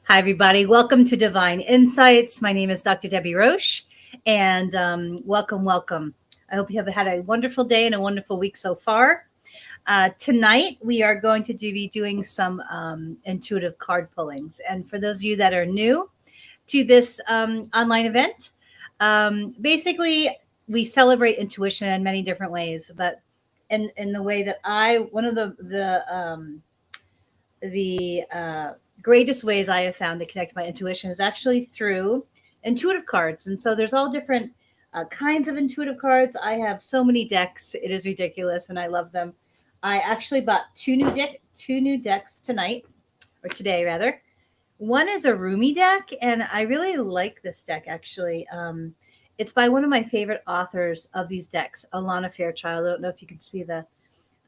Hi, everybody. Welcome to Divine Insights. My name is Dr. Debbie Roche, and welcome. I hope you have had a wonderful day and a wonderful week so far. Tonight, we are going to be doing some intuitive card pullings. And for those of you that are new to this online event, basically, we celebrate intuition in many different ways, but in the way that one of the greatest ways I have found to connect my intuition is actually through intuitive cards. And so there's all different kinds of intuitive cards. I have so many decks. It is ridiculous, and I love them. I actually bought two new decks tonight, or today rather. One is a Rumi deck, and I really like this deck actually. It's by one of my favorite authors of these decks, Alana Fairchild. I don't know if you can see the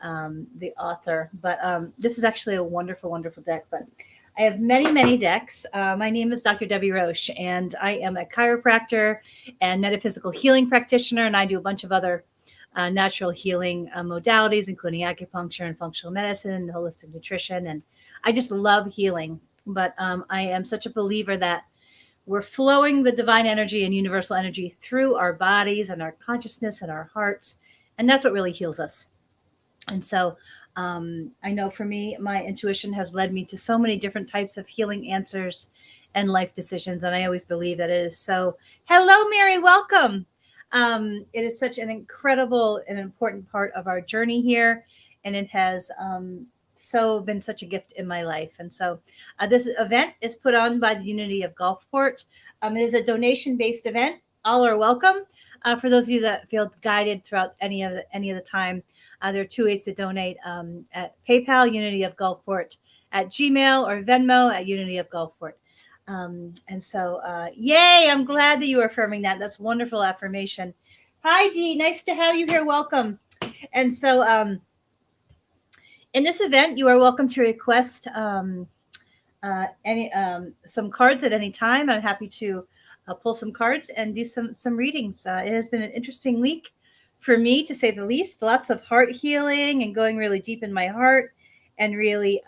author, but this is actually a wonderful, wonderful deck. But I have many, many decks. My name is Dr. Debbie Roche, and I am a chiropractor and metaphysical healing practitioner, and I do a bunch of other natural healing modalities, including acupuncture and functional medicine and holistic nutrition. And I just love healing. But I am such a believer that we're flowing the divine energy and universal energy through our bodies and our consciousness and our hearts, and that's what really heals us. And so I know for me, my intuition has led me to so many different types of healing answers and life decisions. And I always believe that it is so. Hello, Mary. Welcome. It is such an incredible and important part of our journey here. And it has so been such a gift in my life. And so this event is put on by the Unity of Gulfport. It is a donation-based event. All are welcome. For those of you that feel guided throughout any of the time, there are two ways to donate at PayPal, Unity of Gulfport, at Gmail, or Venmo at Unity of Gulfport. And so, yay, I'm glad that you are affirming that. That's wonderful affirmation. Hi, Dee. Nice to have you here. Welcome. And so in this event, you are welcome to request some cards at any time. I'm happy to pull some cards and do some readings. It has been an interesting week for me, to say the least. Lots of heart healing and going really deep in my heart and really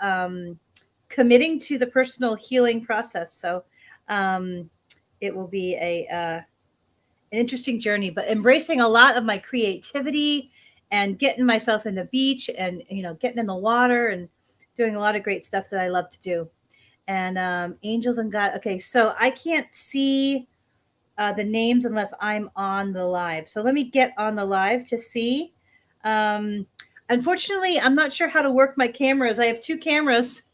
committing to the personal healing process. So it will be an interesting journey, but embracing a lot of my creativity and getting myself in the beach and, getting in the water and doing a lot of great stuff that I love to do. And angels and God. Okay, so I can't see the names unless I'm on the live. So let me get on the live to see. Unfortunately, I'm not sure how to work my cameras. I have two cameras,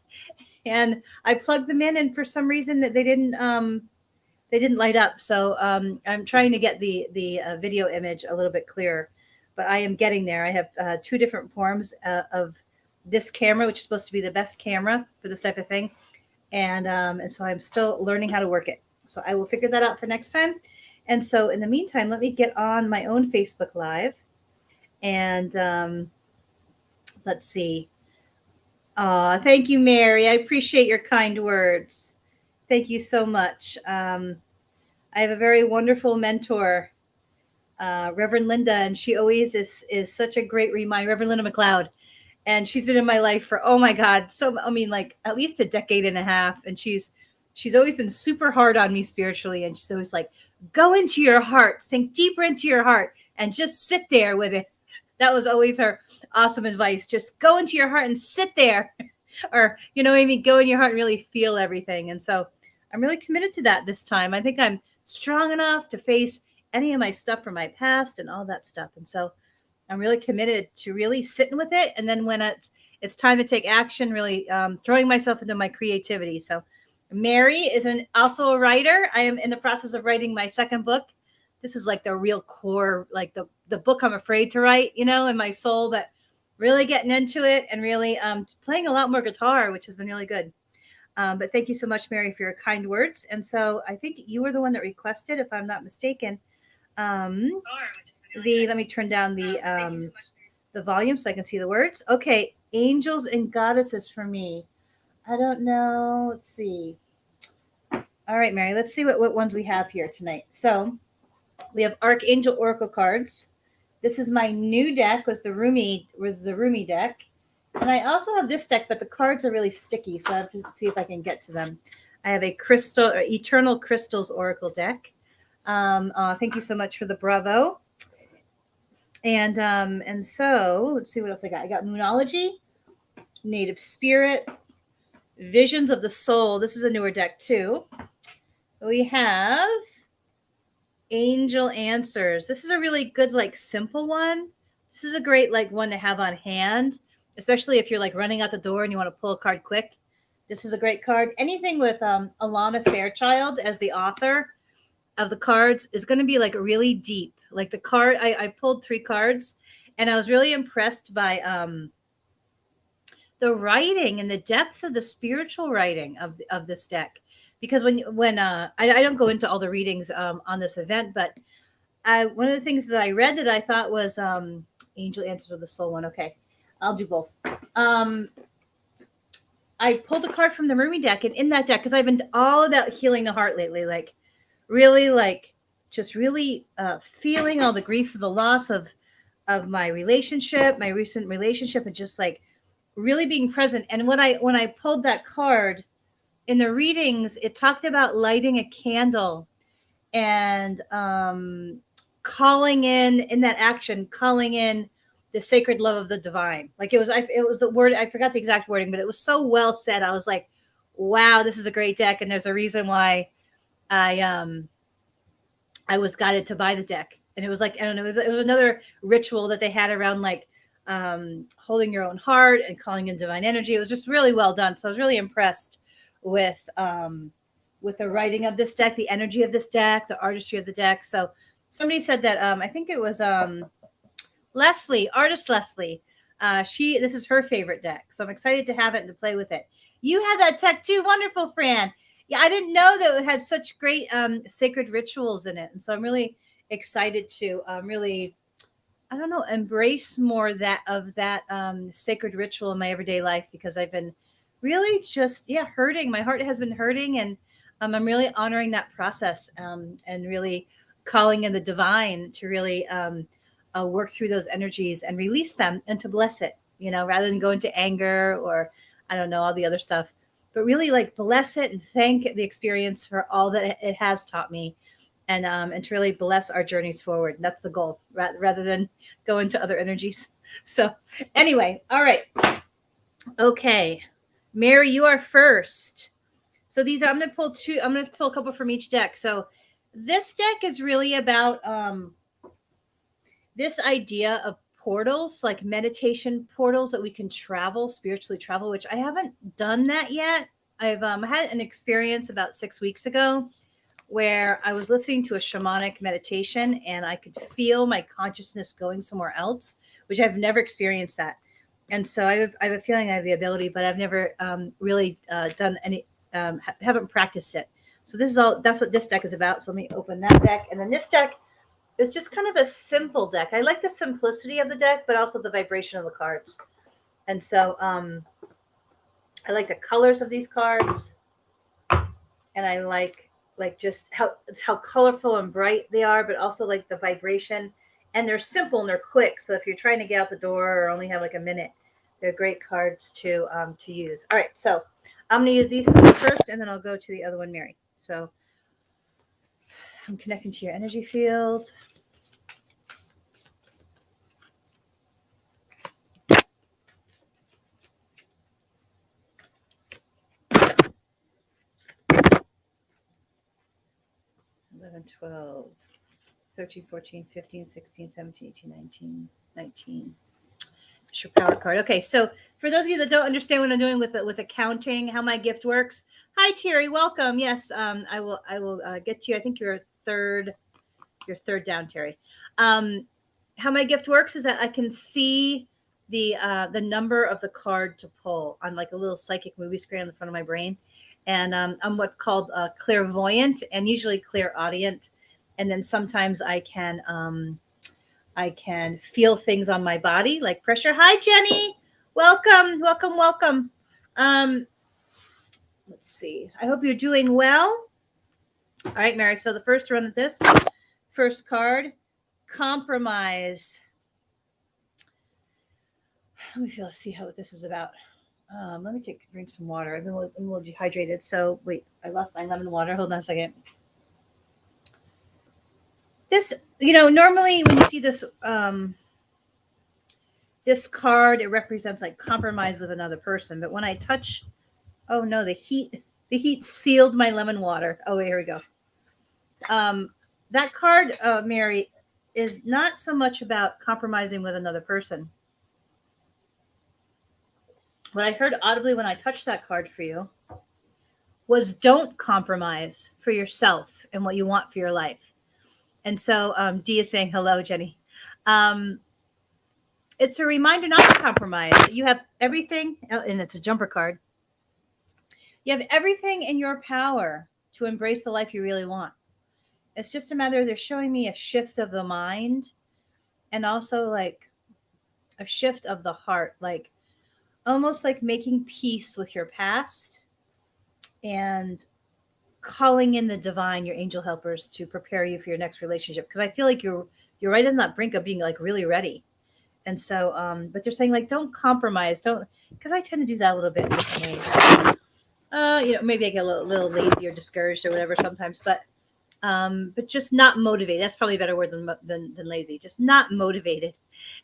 and I plugged them in, and for some reason that they didn't light up. So I'm trying to get the video image a little bit clearer, but I am getting there. I have two different forms of this camera, which is supposed to be the best camera for this type of thing, and so I'm still learning how to work it. So I will figure that out for next time. And so in the meantime, let me get on my own Facebook Live. And let's see. Thank you, Mary. I appreciate your kind words. Thank you so much. I have a very wonderful mentor, Reverend Linda, and she always is such a great reminder, Reverend Linda McLeod. And she's been in my life for, oh my God, like at least a decade and a half. And she's always been super hard on me spiritually. And she's always like, go into your heart, sink deeper into your heart, and just sit there with it. That was always her awesome advice. Just go into your heart and sit there. Or, you know what I mean? Go in your heart and really feel everything. And so I'm really committed to that this time. I think I'm strong enough to face any of my stuff from my past and all that stuff. And so I'm really committed to really sitting with it. And then when it's time to take action, really throwing myself into my creativity. So Mary is also a writer. I am in the process of writing my second book. This is like the real core, like the book I'm afraid to write, in my soul, but really getting into it and really playing a lot more guitar, which has been really good. But thank you so much, Mary, for your kind words. And so I think you were the one that requested, if I'm not mistaken. Let me turn down the volume so I can see the words. Okay, angels and goddesses for me. I don't know. Let's see. All right, Mary, let's see what ones we have here tonight. So we have Archangel Oracle cards. This is my new deck, was the Rumi deck. And I also have this deck, but the cards are really sticky, so I have to see if I can get to them. I have a crystal or Eternal Crystals Oracle deck. Thank you so much for the bravo. And so let's see what else I got. I got Moonology, Native Spirit, Visions of the Soul. This is a newer deck too. We have Angel Answers. This is a really good, like, simple one. This is a great, like, one to have on hand, especially if you're like running out the door and you want to pull a card quick. This is a great card. Anything with Alana Fairchild as the author of the cards is going to be like really deep. Like the card, I pulled 3 cards, and I was really impressed by the writing and the depth of the spiritual writing of this deck. Because when I don't go into all the readings on this event, but one of the things that I read that I thought was Angel Answers of the Soul one. Okay, I'll do both. I pulled a card from the Rumi deck, and in that deck, because I've been all about healing the heart lately, like really, like just really feeling all the grief of the loss of my relationship, my recent relationship, and just like really being present. And when I pulled that card in the readings, it talked about lighting a candle and calling in that action, calling in the sacred love of the divine. Like it was the word, I forgot the exact wording, but it was so well said. I was like, wow, this is a great deck. And there's a reason why I was guided to buy the deck. And it was like, I don't know, it was another ritual that they had around like holding your own heart and calling in divine energy. It was just really well done. So I was really impressed with the writing of this deck, the energy of this deck, the artistry of the deck. So somebody said that I think it was Leslie, artist Leslie. This is her favorite deck. So I'm excited to have it and to play with it. You have that deck too. Wonderful, Fran. Yeah, I didn't know that it had such great sacred rituals in it. And so I'm really excited to really, I don't know, embrace more of that sacred ritual in my everyday life, because I've been really just, hurting. My heart has been hurting, and I'm really honoring that process and really calling in the divine to really work through those energies and release them and to bless it, rather than go into anger or, I don't know, all the other stuff, but really like bless it and thank the experience for all that it has taught me, and to really bless our journeys forward. That's the goal, rather than go into other energies. So anyway, all right. Okay. Mary, you are first. So I'm going to pull a couple from each deck. So this deck is really about this idea of portals, like meditation portals that we can spiritually travel, which I haven't done that yet. I've had an experience about 6 weeks ago where I was listening to a shamanic meditation and I could feel my consciousness going somewhere else, which I've never experienced that. And so I have a feeling I have the ability, but I've never really done any, haven't practiced it. So that's what this deck is about. So let me open that deck. And then this deck is just kind of a simple deck. I like the simplicity of the deck, but also the vibration of the cards. And so I like the colors of these cards. And I like just how colorful and bright they are, but also like the vibration. And they're simple and they're quick. So if you're trying to get out the door or only have like a minute, they're great cards to use. All right, so I'm going to use these first, and then I'll go to the other one, Mary. So I'm connecting to your energy field. Eleven, 12, 13, 14, 15, 16, 17, 18, 19. It's your power card. Okay, so for those of you that don't understand what I'm doing with accounting, how my gift works. Hi, Terry. Welcome. Yes, I will get to you. I think you're third down, Terry. How my gift works is that I can see the number of the card to pull on like a little psychic movie screen on the front of my brain. And I'm what's called clairvoyant and usually clairaudient. And then sometimes I can feel things on my body like pressure. Hi, Jenny. Welcome. Let's see. I hope you're doing well. All right, Mary. So the first run of this first card, compromise. Let me see what this is about. Let me drink some water. I've been a little dehydrated. So wait, I lost my lemon water. Hold on a second. This, normally when you see this card, it represents like compromise with another person. But when I touch, oh no, the heat sealed my lemon water. Oh, wait, here we go. That card, Mary, is not so much about compromising with another person. What I heard audibly when I touched that card for you was don't compromise for yourself and what you want for your life. And so Dee is saying hello, Jenny. Um, it's a reminder not to compromise. You have everything, and it's a jumper card. You have everything in your power to embrace the life you really want. It's just a matter of they're showing me a shift of the mind and also like a shift of the heart, like almost like making peace with your past and calling in the divine, your angel helpers, to prepare you for your next relationship. Because I feel like you're right on that brink of being like really ready. And so, but they're saying like don't compromise, don't, because I tend to do that a little bit in different ways. Maybe I get a little lazy or discouraged or whatever sometimes, but just not motivated. That's probably a better word than lazy. Just not motivated.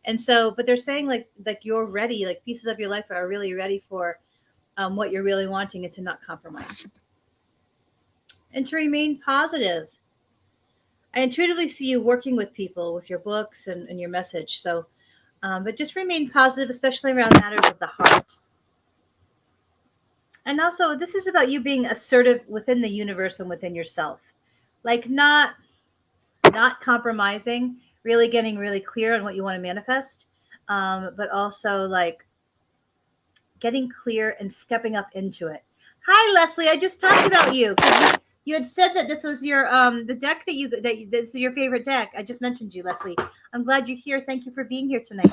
And so, but they're saying like you're ready, like pieces of your life are really ready for what you're really wanting, and to not compromise and to remain positive. I intuitively see you working with people with your books and your message. So, but just remain positive, especially around matters of the heart. And also, this is about you being assertive within the universe and within yourself, like not compromising, really getting really clear on what you want to manifest, but also like getting clear and stepping up into it. Hi, Leslie. I just talked about you. You had said that this was your the deck this is your favorite deck. I just mentioned you, Leslie. I'm glad you're here. Thank you for being here tonight.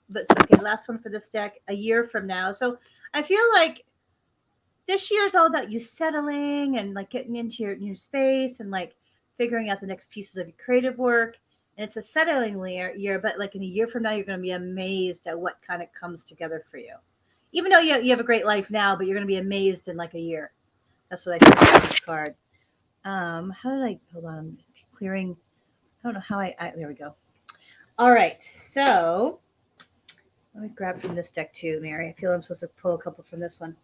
But okay, last one for this deck. A year from now. So I feel like this year is all about you settling and like getting into your new space and like figuring out the next pieces of your creative work. And it's a settling year, but like in a year from now, you're going to be amazed at what kind of comes together for you. Even though you have a great life now, but you're going to be amazed in like a year. That's what I think about this card. How did I, hold on, I'm clearing. I don't know how there we go. All right. So let me grab from this deck too, Mary. I feel I'm supposed to pull a couple from this one.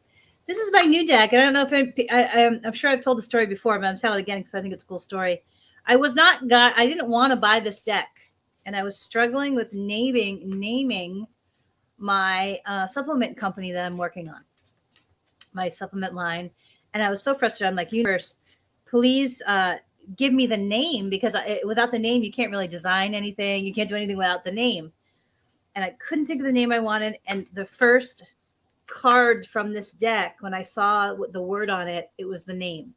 This is my new deck, and I don't know if I'm sure I've told the story before, but I'm telling it again because I think it's a cool story. I didn't want to buy this deck, and I was struggling with naming my supplement company that I'm working on, my supplement line, and I was so frustrated. I'm like, universe, please give me the name, because without the name, you can't really design anything. You can't do anything without the name. And I couldn't think of the name I wanted, and the first card from this deck, when I saw the word on it, it was the name,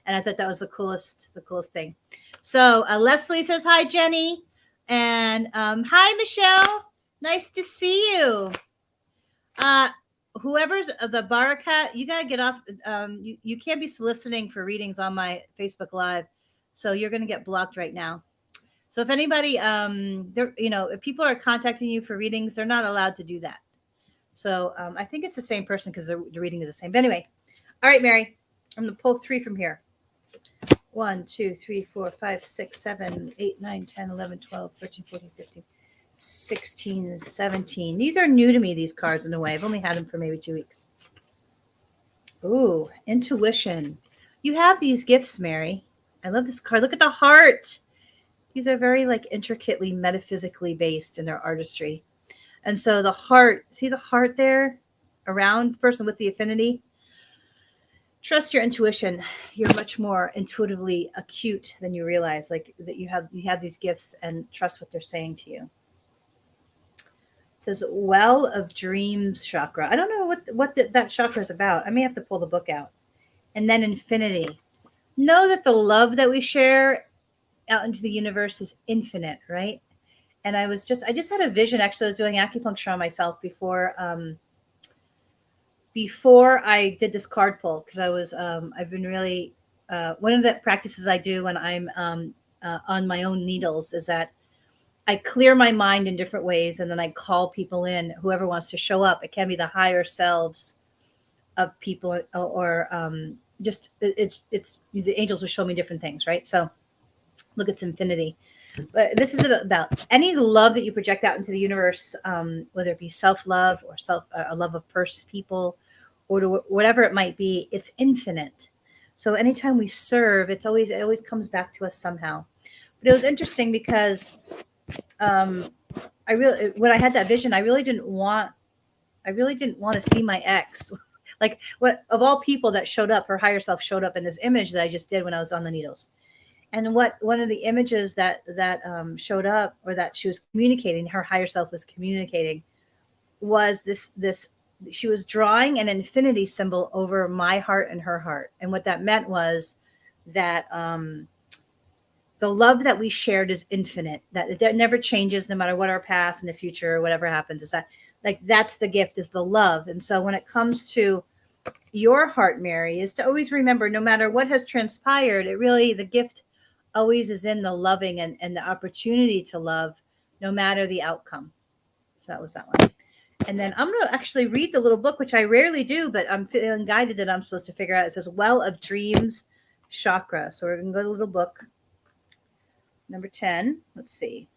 and I thought that was the coolest thing. So Leslie says hi, Jenny, and hi, Michelle. Nice to see you. Whoever's the Barakat, you gotta get off. You can't be soliciting for readings on my Facebook Live, so you're gonna get blocked right now. So if anybody, if people are contacting you for readings, they're not allowed to do that. So I think it's the same person because the reading is the same. But anyway, all right, Mary, I'm going to pull 3 from here. 1, 2, 3, 4, 5, 6, 7, 8, 9, 10, 11, 12, 13, 14, 15, 16, 17. These are new to me, these cards, in a way. I've only had them for maybe 2 weeks. Ooh, intuition. You have these gifts, Mary. I love this card. Look at the heart. These are very like intricately metaphysically based in their artistry. And so the heart, see the heart there around the person with the affinity? Trust your intuition. You're much more intuitively acute than you realize, like that you have these gifts, and trust what they're saying to you. It says Well of Dreams chakra. I don't know what that chakra is about. I may have to pull the book out. And then infinity. Know that the love that we share out into the universe is infinite, right? And I just had a vision. Actually, I was doing acupuncture on myself before I did this card pull, because I've been really, one of the practices I do when I'm on my own needles is that I clear my mind in different ways, and then I call people in, whoever wants to show up. It can be the higher selves of people, or just it's the angels will show me different things, right? So look, it's infinity. But this is about any love that you project out into the universe, whether it be self-love or a love of people, or whatever it might be. It's infinite. So anytime we serve, it always comes back to us somehow. But it was interesting because when I had that vision, I really didn't want to see my ex. Like, what of all people that showed up, her higher self showed up in this image that I just did when I was on the needles. And what one of the images that showed up, or that she was communicating, her higher self was communicating, was this she was drawing an infinity symbol over my heart and her heart. And what that meant was that the love that we shared is infinite, that it never changes, no matter what our past and the future or whatever happens. Is that, like, that's the gift, is the love. And so when it comes to your heart, Mary, is to always remember, no matter what has transpired, the gift always is in the loving, and the opportunity to love, no matter the outcome. So that was that one. And then I'm going to actually read the little book, which I rarely do, but I'm feeling guided that I'm supposed to figure out. It says Well of Dreams Chakra. So we're going to go to the little book. Number 10. Let's see.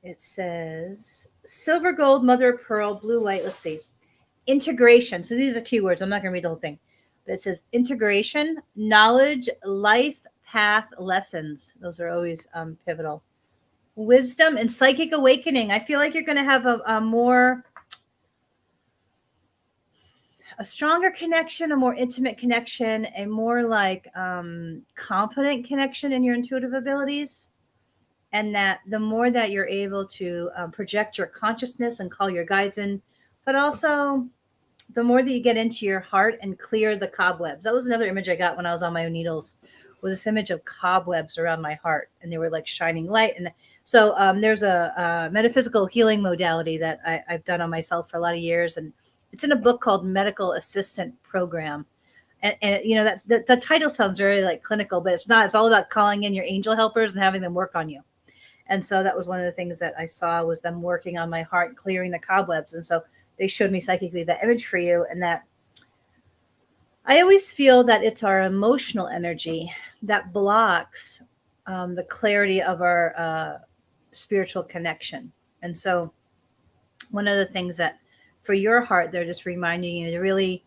It says silver, gold, mother of pearl, blue, white. Let's see. Integration. So these are keywords. I'm not going to read the whole thing. But it says integration, knowledge, life, path, lessons. Those are always pivotal. Wisdom and psychic awakening. I feel like you're going to have a stronger connection, a more intimate connection, a more like confident connection in your intuitive abilities. And that the more that you're able to project your consciousness and call your guides in, but also the more that you get into your heart and clear the cobwebs. That was another image I got when I was on my own needles, was this image of cobwebs around my heart, and they were like shining light. And so there's a metaphysical healing modality that I've done on myself for a lot of years, and it's in a book called Medical Assistant Program. And you know, that the title sounds very like clinical, but it's not. It's all about calling in your angel helpers and having them work on you. And so that was one of the things that I saw, was them working on my heart, clearing the cobwebs. And so they showed me psychically that image for you. And that I always feel that it's our emotional energy that blocks the clarity of our spiritual connection. And so one of the things that for your heart, they're just reminding you to really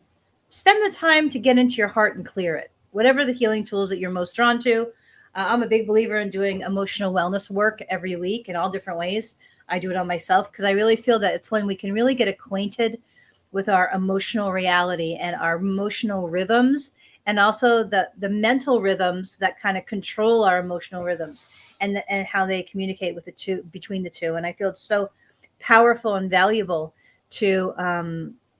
spend the time to get into your heart and clear it. Whatever the healing tools that you're most drawn to. I'm a big believer in doing emotional wellness work every week in all different ways. I do it on myself because I really feel that it's when we can really get acquainted with our emotional reality and our emotional rhythms, and also the mental rhythms that kind of control our emotional rhythms, and how they communicate with the two, between the two. And I feel it's so powerful and valuable to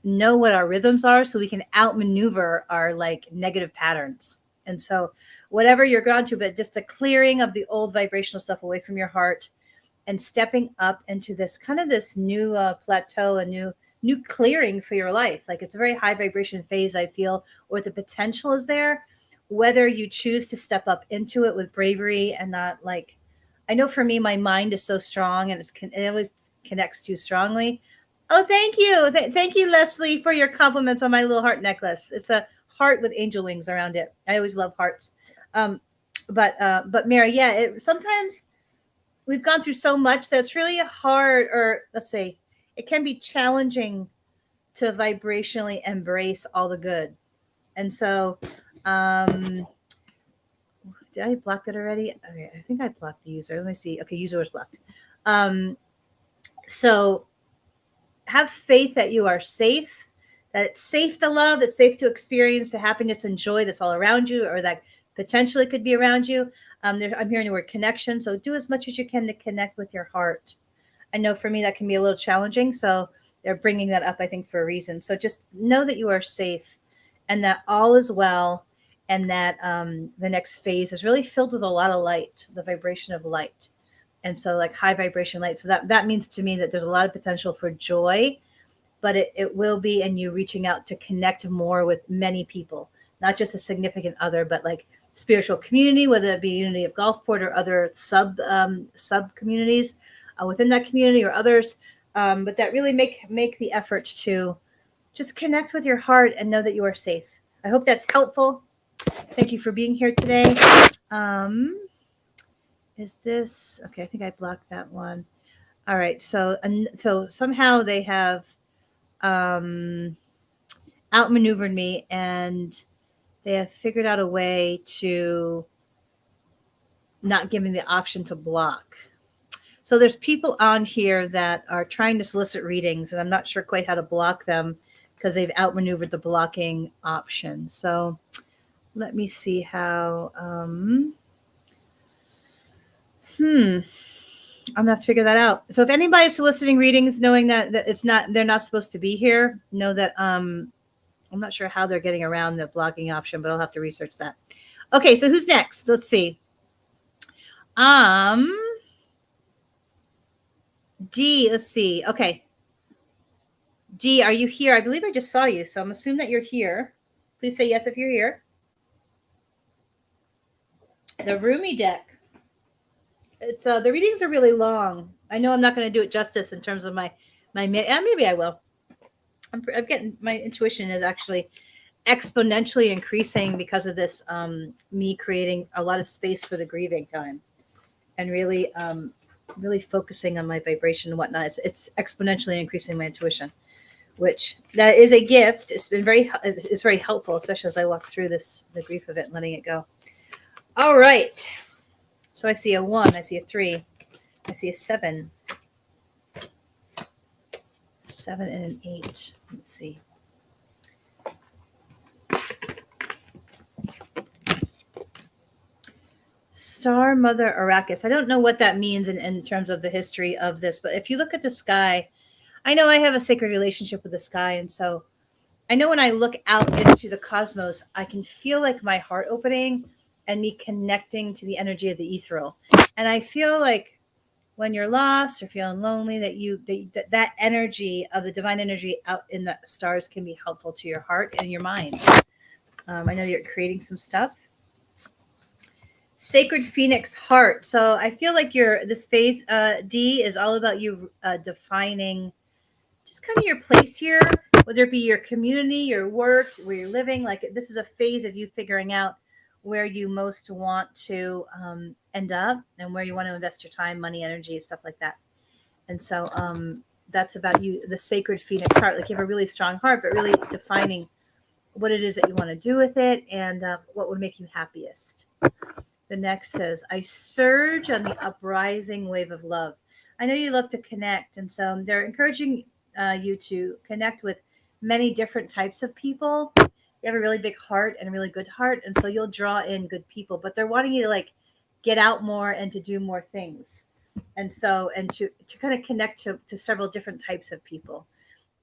know what our rhythms are, so we can outmaneuver our like negative patterns. And so whatever you're going to, but just a clearing of the old vibrational stuff away from your heart, and stepping up into this kind of this new plateau, a new clearing for your life. Like, it's a very high vibration phase, I feel, or the potential is there, whether you choose to step up into it with bravery and not like, I know for me, my mind is so strong, and it always connects too strongly. Oh, thank you. Thank you, Leslie, for your compliments on my little heart necklace. It's a heart with angel wings around it. I always love hearts. But Mary, yeah, sometimes we've gone through so much that's really hard, or let's say it can be challenging to vibrationally embrace all the good. And so, did I block it already? Okay, I think I blocked the user. Let me see. Okay, user was blocked. So have faith that you are safe, that it's safe to love, it's safe to experience the happiness and joy that's all around you, or that potentially could be around you. I'm hearing the word connection. So do as much as you can to connect with your heart. I know for me that can be a little challenging. So they're bringing that up, I think, for a reason. So just know that you are safe, and that all is well, and that the next phase is really filled with a lot of light, the vibration of light. And so like high vibration light. So that means to me that there's a lot of potential for joy, but it will be in you reaching out to connect more with many people, not just a significant other, but like spiritual community, whether it be Unity of Gulfport or other sub communities within that community or others, but that really make the effort to just connect with your heart and know that you are safe. I hope that's helpful. Thank you for being here today. Is this okay? I think I blocked that one. All right. So somehow they have outmaneuvered me, and they have figured out a way to not give me the option to block. So there's people on here that are trying to solicit readings, and I'm not sure quite how to block them because they've outmaneuvered the blocking option. So let me see how. I'm gonna have to figure that out. So if anybody's soliciting readings, knowing that it's not, they're not supposed to be here, know that I'm not sure how they're getting around the blocking option, but I'll have to research that. Okay, so who's next? Let's see. D, let's see. Okay. D, are you here? I believe I just saw you, so I'm assuming that you're here. Please say yes if you're here. The Rumi deck. It's the readings are really long. I know I'm not going to do it justice in terms of my maybe I will. I'm getting, my intuition is actually exponentially increasing because of this me creating a lot of space for the grieving time and really focusing on my vibration and whatnot. It's exponentially increasing my intuition, which that is a gift. It's very helpful, especially as I walk through the grief of it and letting it go. All right. So I see a 1, I see a 3, I see a 7. 7 and an 8. Let's see. Star Mother Arrakis. I don't know what that means in terms of the history of this, but if you look at the sky, I know I have a sacred relationship with the sky. And so I know when I look out into the cosmos, I can feel like my heart opening and me connecting to the energy of the ethereal. And I feel like when you're lost or feeling lonely, that energy of the divine energy out in the stars can be helpful to your heart and your mind. I know you're creating some stuff. Sacred Phoenix Heart. So I feel like this phase D is all about you defining just kind of your place here, whether it be your community, your work, where you're living. Like this is a phase of you figuring out where you most want to end up and where you want to invest your time, money, energy, stuff like that. And so that's about you, the Sacred Phoenix Heart. Like you have a really strong heart, but really defining what it is that you want to do with it and what would make you happiest. The next says, I surge on the uprising wave of love. I know you love to connect. And so they're encouraging you to connect with many different types of people. You have a really big heart and a really good heart. And so you'll draw in good people, but they're wanting you to like get out more and to do more things. And so, and to kind of connect to several different types of people.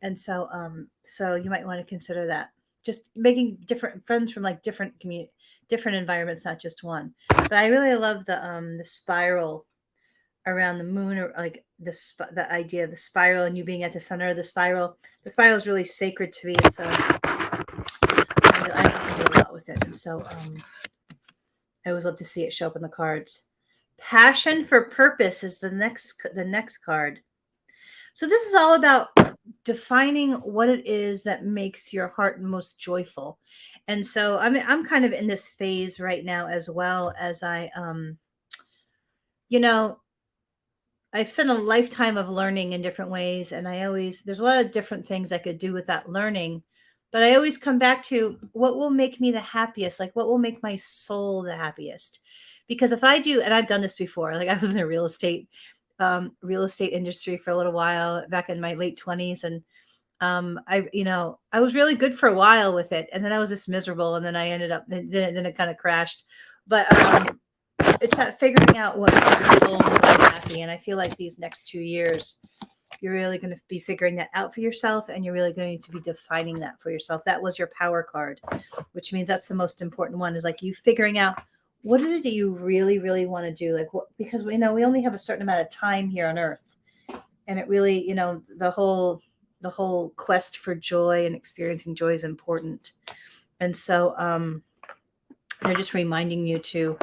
And so, so you might want to consider that. Just making different friends from like different environments, not just one. But I really love the spiral around the moon, or like the idea of the spiral and you being at the center of the spiral. The spiral is really sacred to me. So I can do a lot with it. And so I always love to see it show up in the cards. Passion for Purpose is the next card. So this is all about defining what it is that makes your heart most joyful. And so I'm kind of in this phase right now, as well as I I've spent a lifetime of learning in different ways, and there's a lot of different things I could do with that learning, but I always come back to what will make me the happiest, like what will make my soul the happiest. Because if I do, and I've done this before, like I was in the real estate industry for a little while back in my late 20s, and I was really good for a while with it, and then I was just miserable, and then I ended up, then it kind of crashed. But it's that figuring out what makes your soul happy, and I feel like these next 2 years, you're really going to be figuring that out for yourself, and you're really going to be defining that for yourself. That was your power card, which means that's the most important one, is like you figuring out what is it that you really, really want to do? Like what, because we only have a certain amount of time here on earth, and it really, the whole quest for joy and experiencing joy is important. And so They're just reminding you to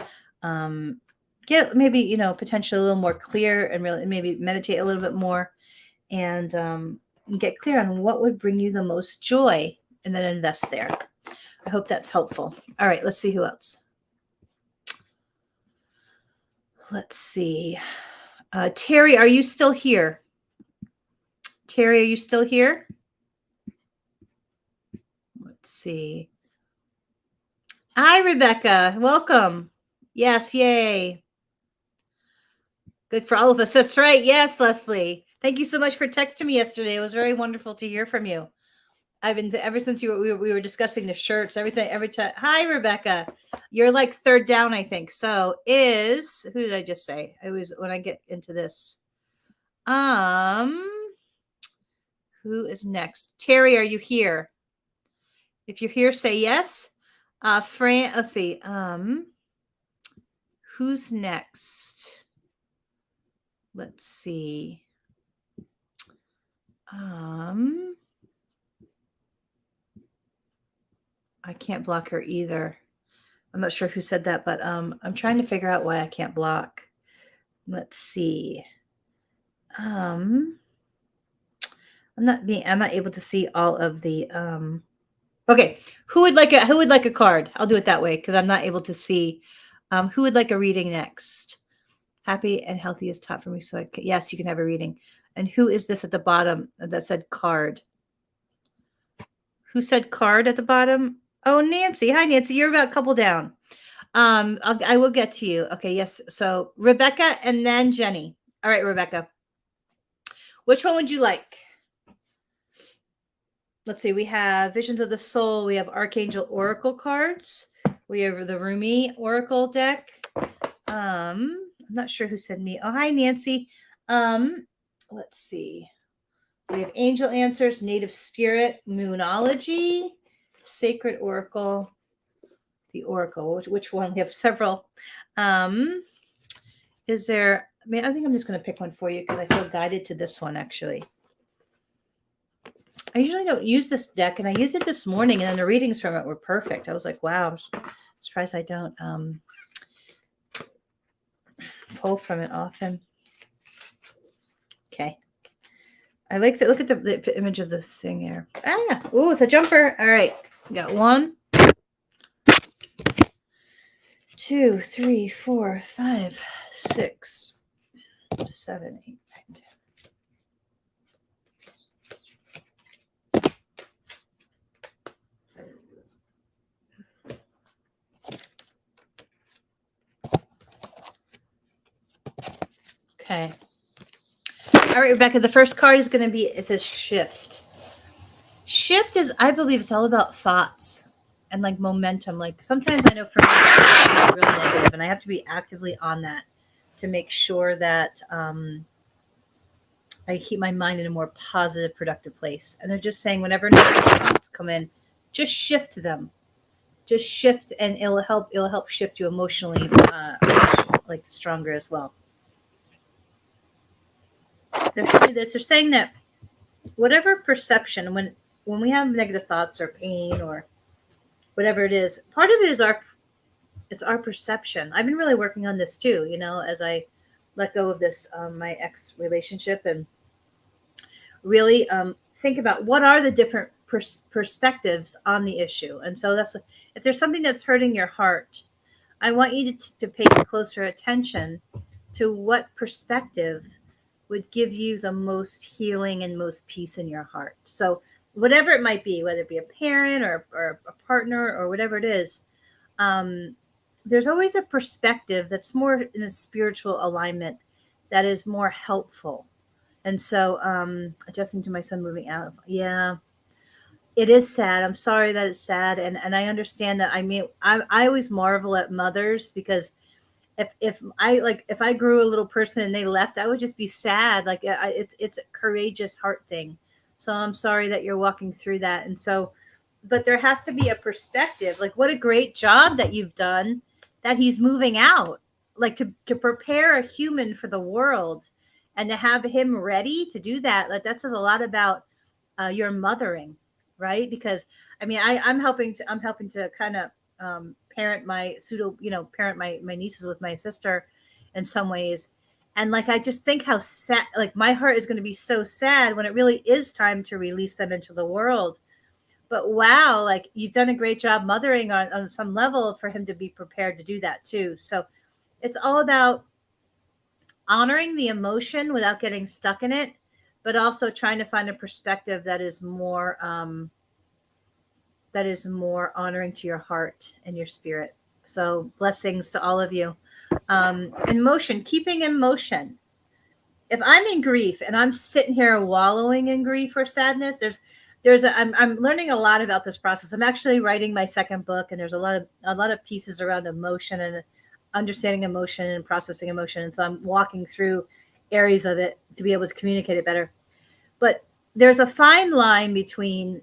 get maybe, potentially a little more clear and really maybe meditate a little bit more and get clear on what would bring you the most joy and then invest there. I hope that's helpful. All right, let's see who else. Let's see. Terry, are you still here? Terry, are you still here? Let's see. Hi, Rebecca. Welcome. Yes, yay. Good for all of us. That's right. Yes, Leslie. Thank you so much for texting me yesterday. It was very wonderful to hear from you. I've been ever since we were discussing the shirts, everything, every time. Hi, Rebecca. You're like third down, I think. So who did I just say? I was when I get into this. Who is next? Terry, are you here? If you're here, say yes. Fran, let's see. Who's next? Let's see. I can't block her either. I'm not sure who said that, but I'm trying to figure out why I can't block. Let's see. I'm not able to see all of the okay. Who would like a card? I'll do it that way because I'm not able to see. Who would like a reading next? Happy and healthy is taught for me. So yes, you can have a reading. And who is this at the bottom that said card? Who said card at the bottom? Oh, Nancy. Hi, Nancy. You're about a couple down. I will get to you. Okay, yes. So Rebecca and then Jenny. All right, Rebecca. Which one would you like? Let's see. We have Visions of the Soul. We have Archangel Oracle cards. We have the Rumi Oracle deck. I'm not sure who said me. Oh, hi, Nancy. Let's see. We have Angel Answers, Native Spirit, Moonology, Sacred Oracle, the Oracle. Which one? We have several. Is there? I think I'm just going to pick one for you because I feel guided to this one actually. I usually don't use this deck, and I used it this morning, and then the readings from it were perfect. I was like, wow, I'm surprised I don't pull from it often. Okay. I like that. Look at the image of the thing here. Ah, ooh, it's a jumper. All right. We got 1, 2, 3, 4, 5, 6, 7, 8, 9, 10. Okay. All right, Rebecca, the first card is going to be, it says shift. Shift is, I believe it's all about thoughts and like momentum. Like sometimes I know for me, it's really negative, and I have to be actively on that to make sure that I keep my mind in a more positive, productive place. And they're just saying whenever negative thoughts come in, just shift them. Just shift, and it'll help shift you emotionally, like stronger as well. They're showing this. They're saying that whatever perception, when we have negative thoughts or pain or whatever it is, part of it is our perception. I've been really working on this too, as I let go of this my ex relationship, and really think about what are the different perspectives on the issue. And so that's, if there's something that's hurting your heart, I want you to pay closer attention to what perspective would give you the most healing and most peace in your heart. So whatever it might be, whether it be a parent or a partner or whatever it is, there's always a perspective that's more in a spiritual alignment that is more helpful. And so adjusting to my son moving out. Yeah, it is sad. I'm sorry that it's sad. And I understand that. I mean, I always marvel at mothers, because if I grew a little person and they left, I would just be sad. Like it's a courageous heart thing. So I'm sorry that you're walking through that. And so, but there has to be a perspective. Like, what a great job that you've done, that he's moving out, like to prepare a human for the world, and to have him ready to do that. Like, that says a lot about your mothering, right? Because I mean, I'm helping to kind of parent my parent my nieces with my sister in some ways. And like, I just think how sad, like my heart is going to be so sad when it really is time to release them into the world. But wow, like you've done a great job mothering on some level for him to be prepared to do that too. So it's all about honoring the emotion without getting stuck in it, but also trying to find a perspective that is more honoring to your heart and your spirit. So blessings to all of you. In motion, keeping in motion. If I'm in grief and I'm sitting here wallowing in grief or sadness, I'm learning a lot about this process. I'm actually writing my second book, and there's a lot of pieces around emotion and understanding emotion and processing emotion. And so I'm walking through areas of it to be able to communicate it better. But there's a fine line between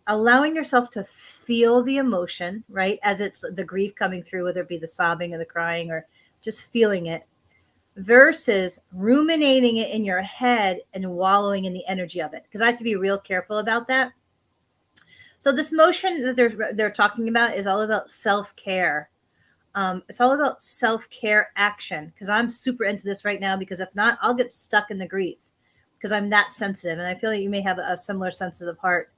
allowing yourself to feel the emotion, right? As it's the grief coming through, whether it be the sobbing or the crying or just feeling it, versus ruminating it in your head and wallowing in the energy of it. Because I have to be real careful about that. So this motion that they're talking about is all about self-care. It's all about self-care action, because I'm super into this right now, because if not, I'll get stuck in the grief because I'm that sensitive. And I feel like you may have a similar sensitive heart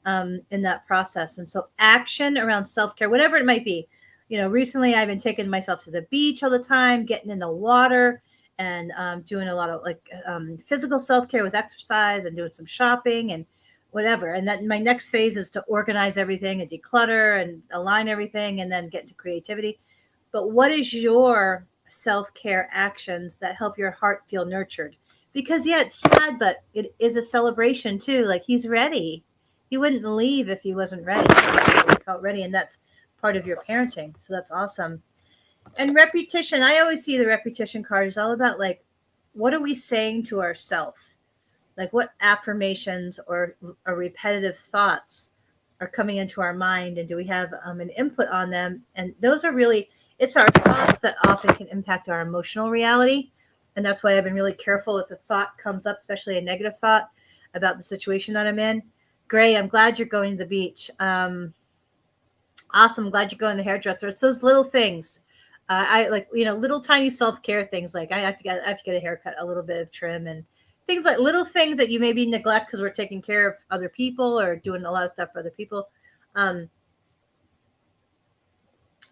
in that process. And so action around self-care, whatever it might be. Recently I've been taking myself to the beach all the time, getting in the water, and doing a lot of physical self-care with exercise and doing some shopping and whatever. And then my next phase is to organize everything and declutter and align everything and then get into creativity. But what is your self-care actions that help your heart feel nurtured? Because yeah, it's sad, but it is a celebration too. Like, he's ready. He wouldn't leave if he wasn't ready. He felt ready, and that's part of your parenting. So that's awesome. And repetition, I always see the repetition card is all about, like, what are we saying to ourselves? Like, what affirmations or repetitive thoughts are coming into our mind, and do we have an input on them? And those are really, it's our thoughts that often can impact our emotional reality. And that's why I've been really careful if a thought comes up, especially a negative thought about the situation that I'm in. Gray, I'm glad you're going to the beach. Awesome. I'm glad you're going to the hairdresser. It's those little things. I like, little tiny self-care things. Like I have to get a haircut, a little bit of trim, and things like little things that you maybe neglect because we're taking care of other people or doing a lot of stuff for other people.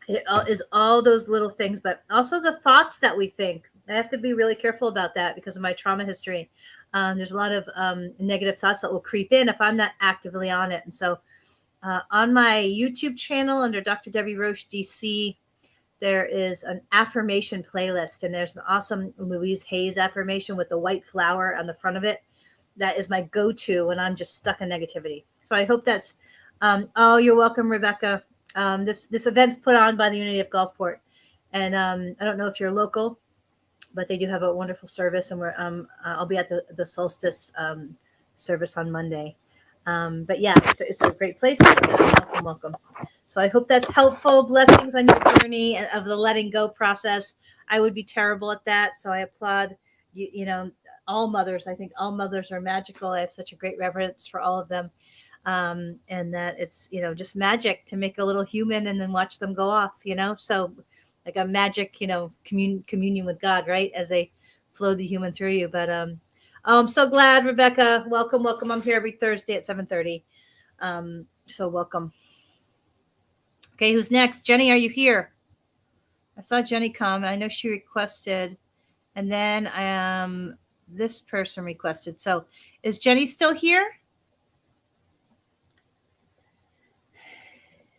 It is all those little things, but also the thoughts that we think. I have to be really careful about that because of my trauma history. There's a lot of negative thoughts that will creep in if I'm not actively on it. And so on my YouTube channel under Dr. Debbie Roche DC, there is an affirmation playlist, and there's an awesome Louise Hayes affirmation with the white flower on the front of it. That is my go-to when I'm just stuck in negativity. So I hope that's, oh, you're welcome, Rebecca. This event's put on by the Unity of Gulfport. And I don't know if you're local, but they do have a wonderful service, and I'll be at the solstice service on Monday. But yeah, it's a great place. Welcome. So I hope that's helpful. Blessings on your journey of the letting go process. I would be terrible at that. So I applaud you, all mothers. I think all mothers are magical. I have such a great reverence for all of them. And that it's, just magic to make a little human and then watch them go off, so like a magic, communion with God, right? As they flow the human through you. But, I'm so glad, Rebecca. Welcome. I'm here every Thursday at 7:30. So welcome. Okay, who's next? Jenny, are you here? I saw Jenny come, and I know she requested, and then this person requested. So is Jenny still here?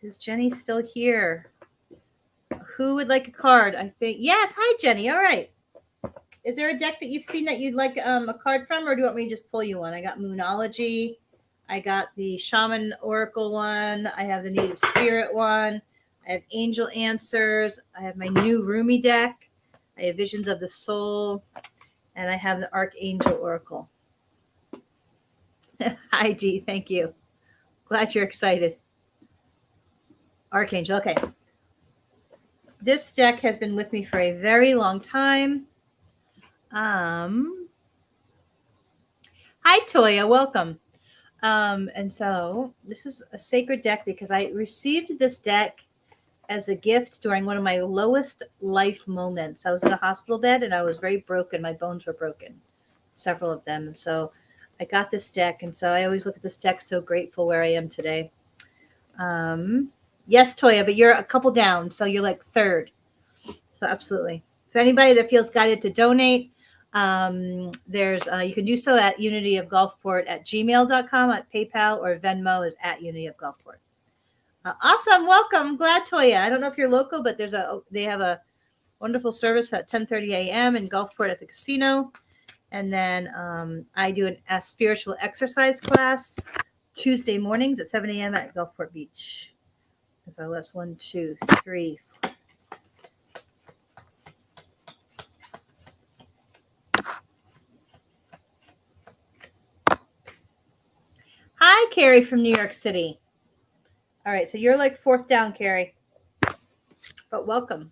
Is Jenny still here? Who would like a card? I think, yes. Hi, Jenny. All right. Is there a deck that you've seen that you'd like a card from, or do you want me to just pull you one? I got Moonology. I got the Shaman Oracle one. I have the Native Spirit one. I have Angel Answers. I have my new Rumi deck. I have Visions of the Soul. And I have the Archangel Oracle. Hi, Dee. Thank you. Glad you're excited. Archangel. Okay. This deck has been with me for a very long time. Hi, Toya. Welcome. And so this is a sacred deck because I received this deck as a gift during one of my lowest life moments. I was in a hospital bed and I was very broken. My bones were broken, several of them. And so I got this deck. And so I always look at this deck, so grateful where I am today. Yes, Toya, but you're a couple down. So you're like third. So absolutely. For anybody that feels guided to donate, there's you can do so at unityofgulfport@gmail.com, at PayPal, or Venmo is at unityofgulfport. Awesome. Welcome. Glad, Toya. I don't know if you're local, but they have a wonderful service at 10:30 a.m. in Gulfport at the casino. And then I do a spiritual exercise class Tuesday mornings at 7 a.m. at Gulfport Beach. So that's 1, 2, 3. Hi, Carrie from New York City. All right, so you're like fourth down, Carrie. But welcome.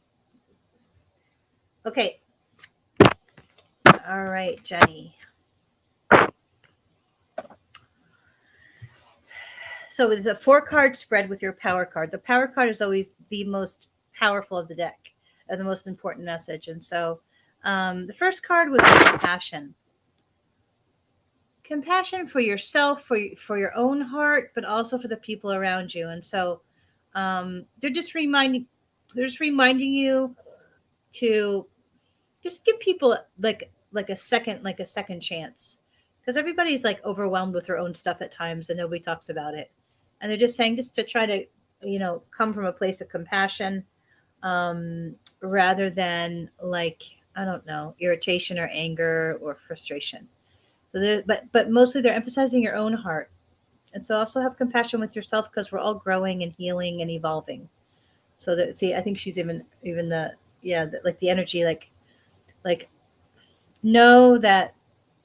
Okay. All right, Jenny. So it's a 4-card spread with your power card. The power card is always the most powerful of the deck, the most important message. And so the first card was compassion. Compassion for yourself, for your own heart, but also for the people around you. And so they're just reminding you to just give people like a second chance, because everybody's like overwhelmed with their own stuff at times and nobody talks about it. And they're just saying just to try to come from a place of compassion, rather than like, I don't know, irritation or anger or frustration. So but mostly they're emphasizing your own heart. And so also have compassion with yourself, because we're all growing and healing and evolving. So that, see, I think she's even like the energy, like know that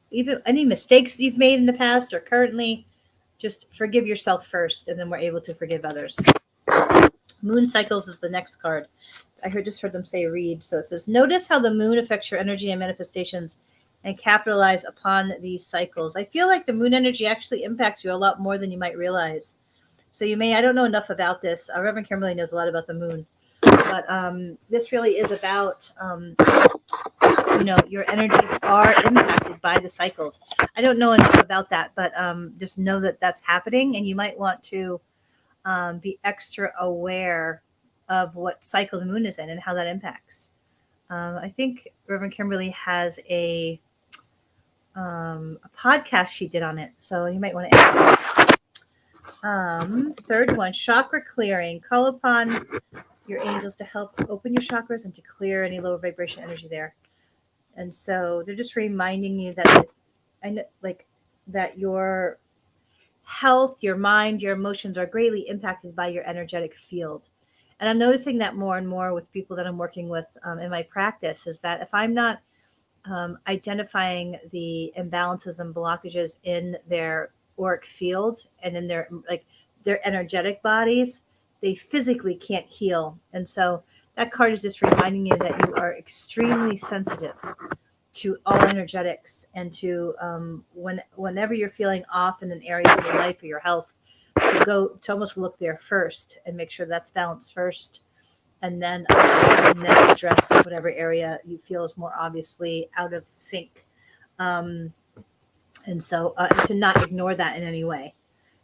even any mistakes you've made in the past or currently, just forgive yourself first, and then we're able to forgive others. Moon cycles is the next card. I just heard them say read. So it says, notice how the moon affects your energy and manifestations, and capitalize upon these cycles. I feel like the moon energy actually impacts you a lot more than you might realize. So I don't know enough about this. Reverend Kimberly knows a lot about the moon. But this really is about, your energies are impacted by the cycles. I don't know enough about that, but just know that that's happening. And you might want to be extra aware of what cycle the moon is in and how that impacts. I think Reverend Kimberly has a podcast she did on it, so you might want to ask. Third one, chakra clearing. Call upon your angels to help open your chakras and to clear any lower vibration energy there. And so they're just reminding you that that your health, your mind, your emotions are greatly impacted by your energetic field. And I'm noticing that more and more with people that I'm working with in my practice, is that if I'm not identifying the imbalances and blockages in their auric field and in their energetic bodies, they physically can't heal. And so that card is just reminding you that you are extremely sensitive to all energetics, and to whenever you're feeling off in an area of your life or your health, to almost look there first and make sure that's balanced first, and then address whatever area you feel is more obviously out of sync. And so to not ignore that in any way.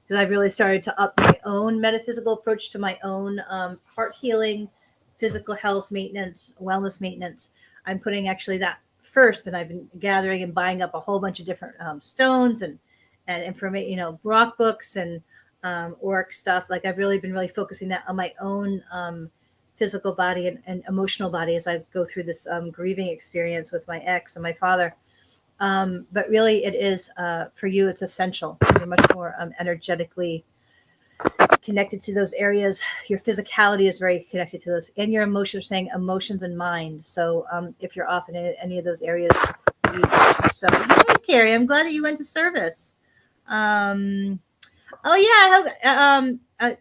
Because I've really started to up my own metaphysical approach to my own heart healing, physical health maintenance, wellness maintenance. I'm putting actually that first, and I've been gathering and buying up a whole bunch of different stones and information, rock books and auric stuff. Like I've really been focusing that on my own physical body and emotional body as I go through this grieving experience with my ex and my father. But really it is, for you, it's essential. You're much more energetically connected to those areas. Your physicality is very connected to those, and your emotions, saying emotions and mind. So if you're off in any of those areas, so hey, Carrie, I'm glad that you went to service. Oh yeah,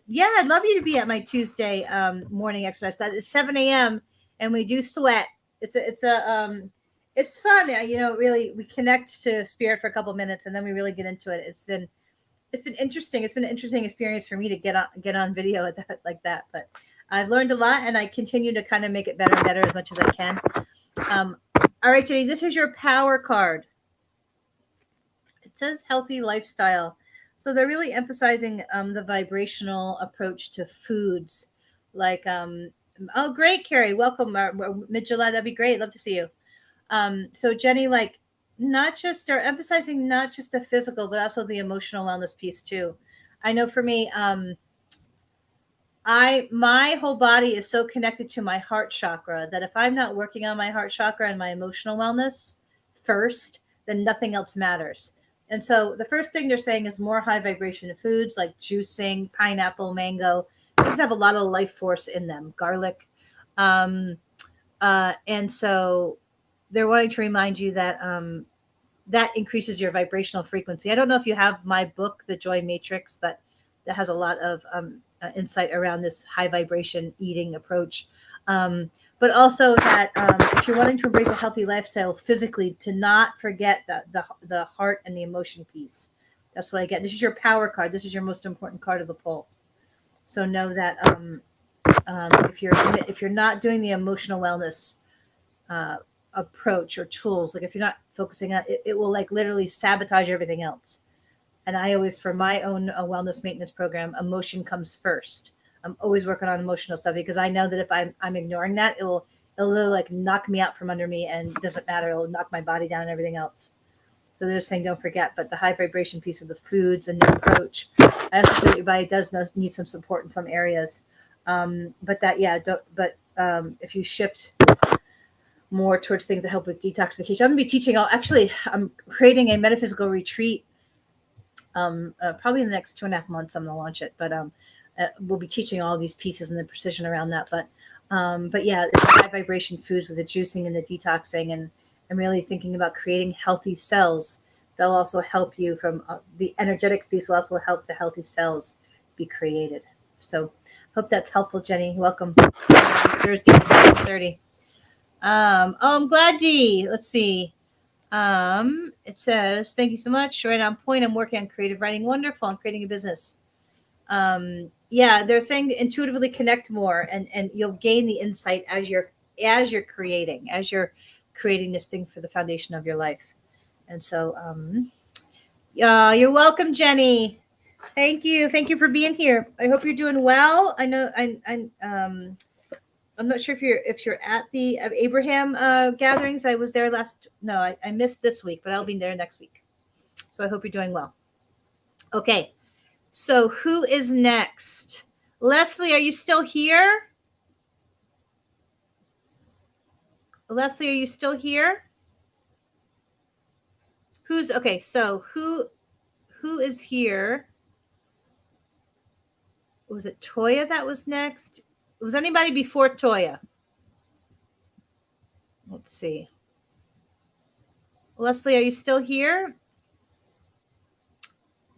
yeah, I'd love you to be at my Tuesday morning exercise class. It's 7 a.m. and we do sweat. It's fun. Really, we connect to spirit for a couple minutes and then we really get into it. It's been interesting. It's been an interesting experience for me to get on video at that like that. But I've learned a lot, and I continue to kind of make it better and better as much as I can. All right, Jenny, this is your power card. It says healthy lifestyle. So they're really emphasizing the vibrational approach to foods. Like, oh, great, Carrie. Welcome. Mid-July, that'd be great. Love to see you. So Jenny, like, not just, they're emphasizing not just the physical, but also the emotional wellness piece too. I know for me, my whole body is so connected to my heart chakra that if I'm not working on my heart chakra and my emotional wellness first, then nothing else matters. And so the first thing they're saying is more high vibration foods like juicing, pineapple, mango. These have a lot of life force in them, garlic. And so they're wanting to remind you that that increases your vibrational frequency. I don't know if you have my book, The Joy Matrix, but that has a lot of insight around this high vibration eating approach. But also that if you're wanting to embrace a healthy lifestyle physically, to not forget the heart and the emotion piece. That's what I get. This is your power card. This is your most important card of the pull. So know that if you're not doing the emotional wellness approach or tools, like if you're not focusing on it, it will like literally sabotage everything else. And I always, for my own wellness maintenance program, emotion comes first. I'm always working on emotional stuff because I know that if I'm ignoring that, it'll like knock me out from under me, and it doesn't matter. It'll knock my body down and everything else. So they're saying don't forget, but the high vibration piece of the foods and the approach. I also feel your body does need some support in some areas. But that, yeah, if you shift more towards things that help with detoxification, I'm going to be teaching I'm creating a metaphysical retreat. Probably in the next 2.5 months, I'm going to launch it, but we'll be teaching all these pieces and the precision around that. But yeah, it's high vibration foods with the juicing and the detoxing, and really thinking about creating healthy cells. They'll also help you from the energetics piece will also help the healthy cells be created. So hope that's helpful, Jenny. Welcome. Thursday, 9:30. I'm glad, Dee. Let's see. It says, thank you so much. Right on point. I'm working on creative writing. Wonderful. I'm creating a business. Yeah, they're saying intuitively connect more, and you'll gain the insight as you're creating this thing for the foundation of your life. And so, you're welcome, Jenny. Thank you for being here. I hope you're doing well. I know I'm not sure if you're at the Abraham gatherings. I was there I missed this week, but I'll be there next week. So I hope you're doing well. Okay. So who is next? Leslie, are you still here? Leslie, are you still here? So who is here? Was it Toya that was next? Was anybody before Toya? Let's see. Leslie, are you still here?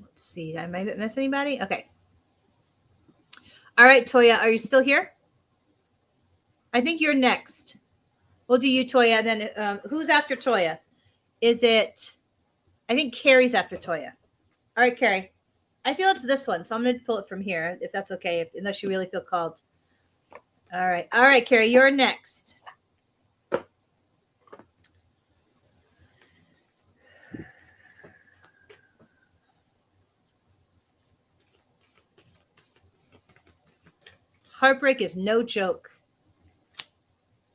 Let's see. Did I miss anybody? Okay. All right, Toya, are you still here? I think you're next. We'll do you, Toya. Then who's after Toya? Is it? I think Carrie's after Toya. All right, Carrie. I feel it's this one, so I'm going to pull it from here, if that's okay, unless you really feel called. All right, Carrie, you're next. Heartbreak is no joke.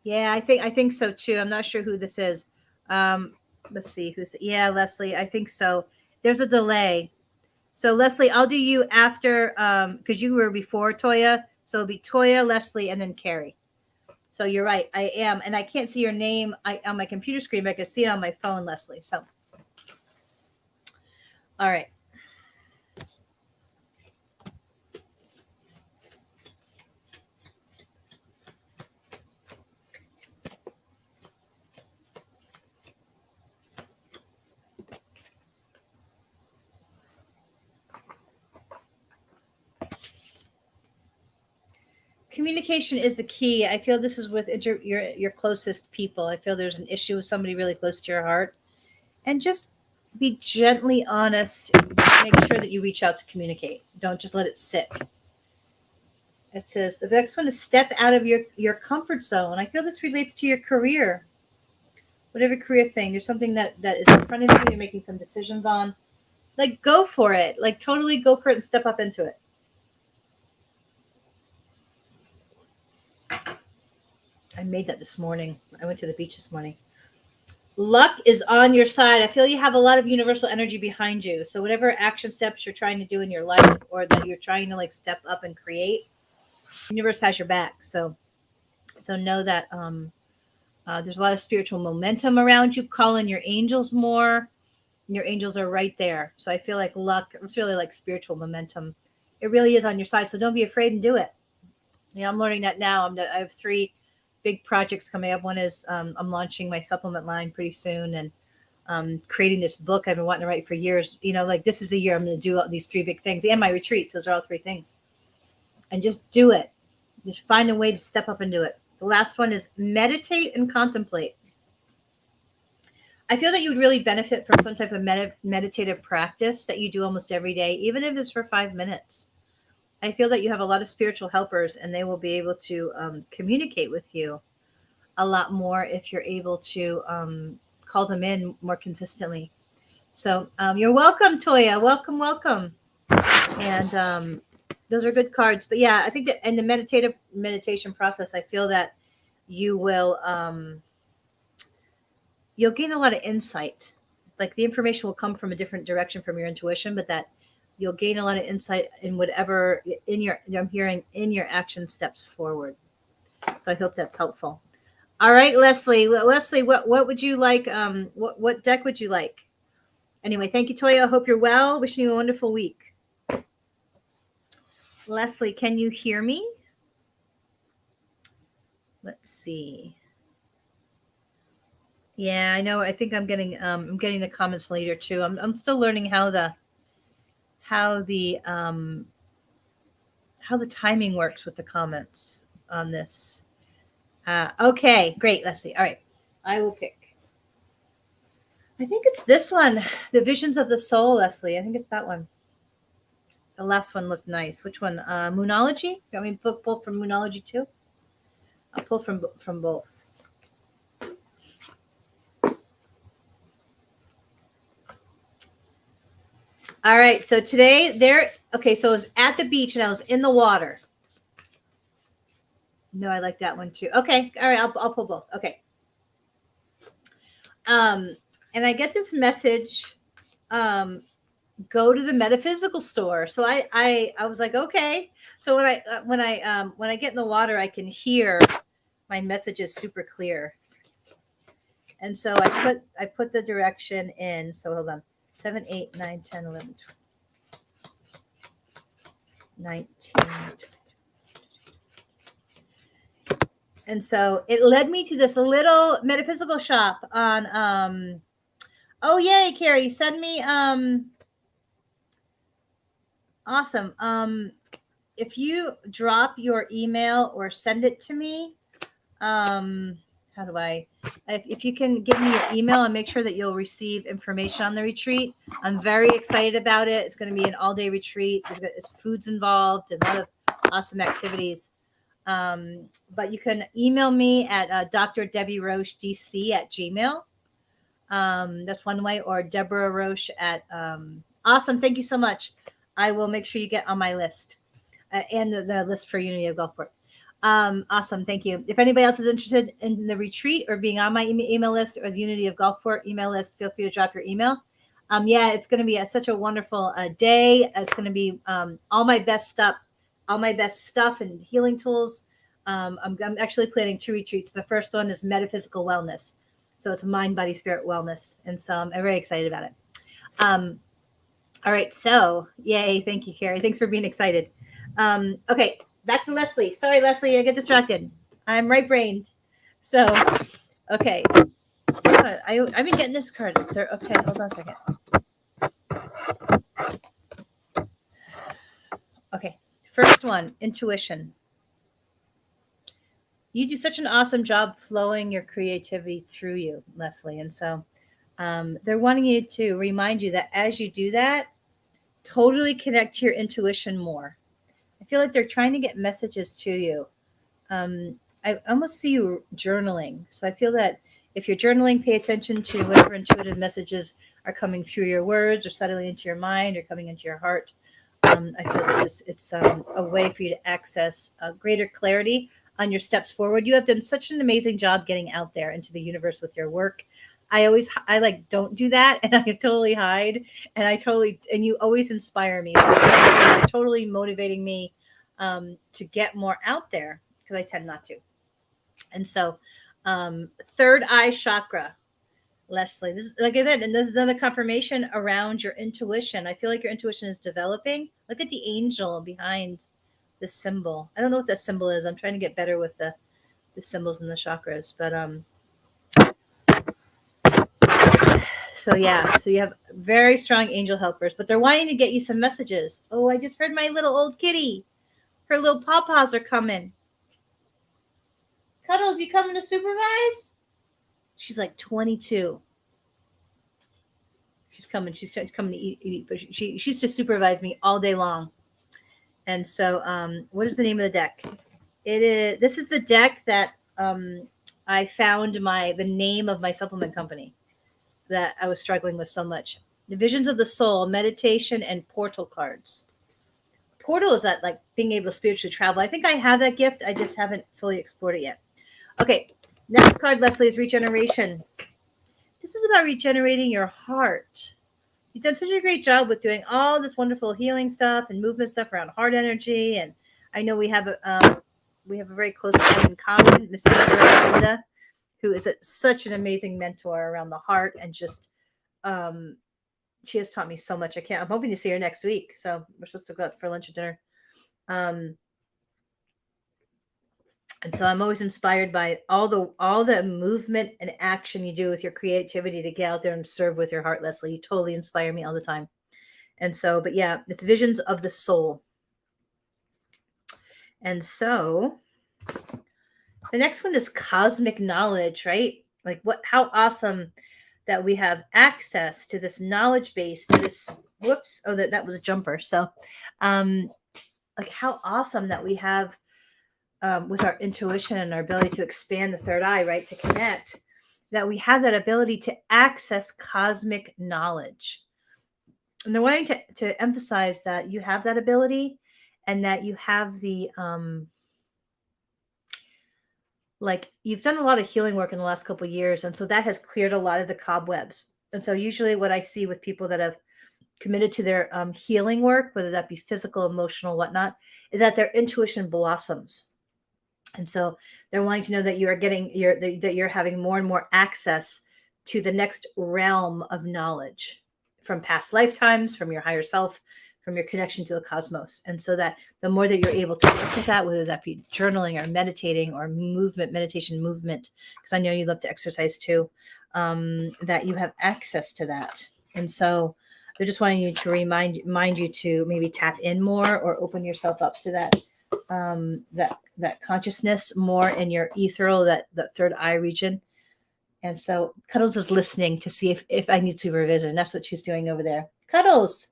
Yeah, I think so too. I'm not sure who this is. Let's see Leslie. I think so. There's a delay. So Leslie, I'll do you after because you were before Toya. So it'll be Toya, Leslie, and then Carrie. So you're right. I am, and I can't see your name on my computer screen, but I can see it on my phone, Leslie. So, all right. Communication is the key. I feel this is with your closest people. I feel there's an issue with somebody really close to your heart, and just be gently honest and make sure that you reach out to communicate. Don't just let it sit. It says the next one is step out of your comfort zone. I feel this relates to your career, whatever career thing. There's something that is in front of you. You're making some decisions on. Like, go for it. Like, totally go for it and step up into it. I made that this morning. I went to the beach this morning. Luck is on your side. I feel you have a lot of universal energy behind you. So whatever action steps you're trying to do in your life, or that you're trying to like step up and create, the universe has your back. So know that there's a lot of spiritual momentum around you. Call in your angels more. And your angels are right there. So I feel like luck, it's really like spiritual momentum. It really is on your side. So don't be afraid and do it. I'm learning that now. I have 3 big projects coming up. One is I'm launching my supplement line pretty soon, and creating this book I've been wanting to write for years. Like, this is the year I'm going to do all these 3 big things, and my retreats. Those are all 3 things. And just do it. Just find a way to step up and do it. The last one is meditate and contemplate. I feel that you would really benefit from some type of meditative practice that you do almost every day, even if it's for 5 minutes. I feel that you have a lot of spiritual helpers, and they will be able to communicate with you a lot more if you're able to call them in more consistently. So you're welcome, Toya. Welcome, welcome. And those are good cards. But yeah, I think that in the meditation process, I feel that you will you'll gain a lot of insight. Like, the information will come from a different direction from your intuition, but that you'll gain a lot of insight in whatever I'm hearing in your action steps forward. So I hope that's helpful. All right, Leslie. Leslie, what would you like? What deck would you like? Anyway, thank you, Toya. I hope you're well. Wishing you a wonderful week. Leslie, can you hear me? Let's see. Yeah, I know. I think I'm getting the comments later too. I'm still learning how the timing works with the comments on this. Okay, great, Leslie. All right, I will pick. I think it's this one, The Visions of the Soul, Leslie. I think it's that one. The last one looked nice. Which one? Moonology? You want me to pull from Moonology too? I'll pull from both. All right, so today so I was at the beach and I was in the water. No, I like that one too. Okay, all right, I'll pull both. Okay. And I get this message, go to the metaphysical store. So I was like, okay. So when I get in the water, I can hear my messages super clear. And so I put the direction in. So hold on. 7, 8, 9, 10, 11, 12, 19. And so it led me to this little metaphysical shop on, oh, yay, Carrie, send me, awesome. If you drop your email or send it to me, how do if you can give me your email and make sure that you'll receive information on the retreat. I'm very excited about it. It's going to be an all-day retreat. It's food's involved and a lot of awesome activities. But you can email me at Dr. Debbie Roche DC at Gmail. That's one way, or Deborah Roche at awesome. Thank you so much. I will make sure you get on my list and the list for Unity of Gulfport. Awesome. Thank you. If anybody else is interested in the retreat or being on my email list or the Unity of Gulfport email list, feel free to drop your email. Yeah, it's going to be such a wonderful day. It's going to be all my best stuff and healing tools. I'm actually planning 2 retreats. The first one is metaphysical wellness. So it's mind, body, spirit wellness. And so I'm very excited about it. All right. So yay. Thank you, Carrie. Thanks for being excited. Okay. Back to Leslie. Sorry, Leslie, I get distracted. I'm right-brained. So, okay. I've been getting this card. Okay, hold on a second. Okay, first one, intuition. You do such an awesome job flowing your creativity through you, Leslie. And so they're wanting you to remind you that as you do that, totally connect to your intuition more. I feel like they're trying to get messages to you. I almost see you journaling. So I feel that if you're journaling, pay attention to whatever intuitive messages are coming through your words or settling into your mind or coming into your heart. I feel that it's a way for you to access greater clarity on your steps forward. You have done such an amazing job getting out there into the universe with your work. I like don't do that, and I totally hide, and and you always inspire me. So you're totally motivating me to get more out there because I tend not to. And so, third eye chakra, Leslie. This is like I said, and this is another confirmation around your intuition. I feel like your intuition is developing. Look at the angel behind the symbol. I don't know what that symbol is. I'm trying to get better with the symbols and the chakras, but so yeah, so you have very strong angel helpers, but they're wanting to get you some messages. Oh, I just heard my little old kitty. Her little pawpaws are coming. Cuddles, you coming to supervise? She's like 22. She's coming. She's coming to eat, but she's to supervise me all day long. And so, what is the name of the deck? This is the deck that I found the name of my supplement company that I was struggling with so much. The Visions of the Soul, meditation, and portal cards. Portal is that like being able to spiritually travel. I think I have that gift. I just haven't fully explored it yet. Okay, next card, Leslie, is regeneration. This is about regenerating your heart. You've done such a great job with doing all this wonderful healing stuff and movement stuff around heart energy. And I know we have a very close friend in common, Miss Linda, who is such an amazing mentor around the heart and just she has taught me so much. I'm hoping to see her next week. So we're supposed to go out for lunch or dinner. And so I'm always inspired by all the movement and action you do with your creativity to get out there and serve with your heart, Leslie. You totally inspire me all the time. And so, but yeah, it's Visions of the Soul. And so the next one is cosmic knowledge, right? Like how awesome that we have access to this knowledge base, to this, whoops, oh, that was a jumper. So, like how awesome that we have with our intuition and our ability to expand the third eye, right? To connect, that we have that ability to access cosmic knowledge. And they're wanting to emphasize that you have that ability and that you have the, like you've done a lot of healing work in the last couple of years. And so that has cleared a lot of the cobwebs. And so usually what I see with people that have committed to their healing work, whether that be physical, emotional, whatnot, is that their intuition blossoms. And so they're wanting to know that that you're having more and more access to the next realm of knowledge from past lifetimes, from your higher self, from your connection to the cosmos. And so that the more that you're able to work with that, whether that be journaling or meditating or meditation movement, because I know you love to exercise too, that you have access to that. And so they're just wanting you to remind you to maybe tap in more or open yourself up to that that consciousness more in your ethereal, that third eye region. And so Cuddles is listening to see if I need to revision. That's what she's doing over there. Cuddles,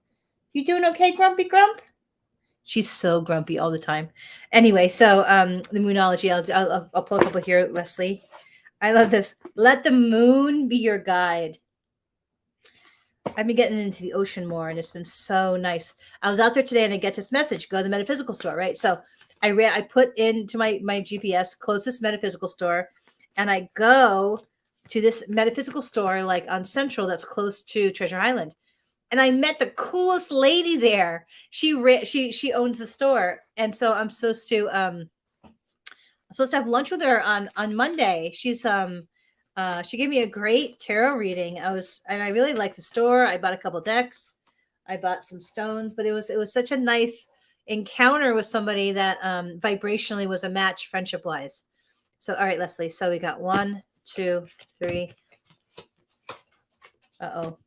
you doing okay, Grumpy Grump? She's so grumpy all the time. Anyway, so the moonology, I'll pull a couple here, Leslie. I love this. Let the moon be your guide. I've been getting into the ocean more, and it's been so nice. I was out there today, and I get this message: go to the metaphysical store, right? So I put into my GPS, close this metaphysical store, and I go to this metaphysical store like on Central that's close to Treasure Island. And I met the coolest lady there. She owns the store, and so I'm supposed to have lunch with her on Monday. She gave me a great tarot reading. I really liked the store. I bought a couple decks. I bought some stones, but it was such a nice encounter with somebody that vibrationally was a match friendship wise. So, all right, Leslie. So we got 1, 2, 3. Uh-oh.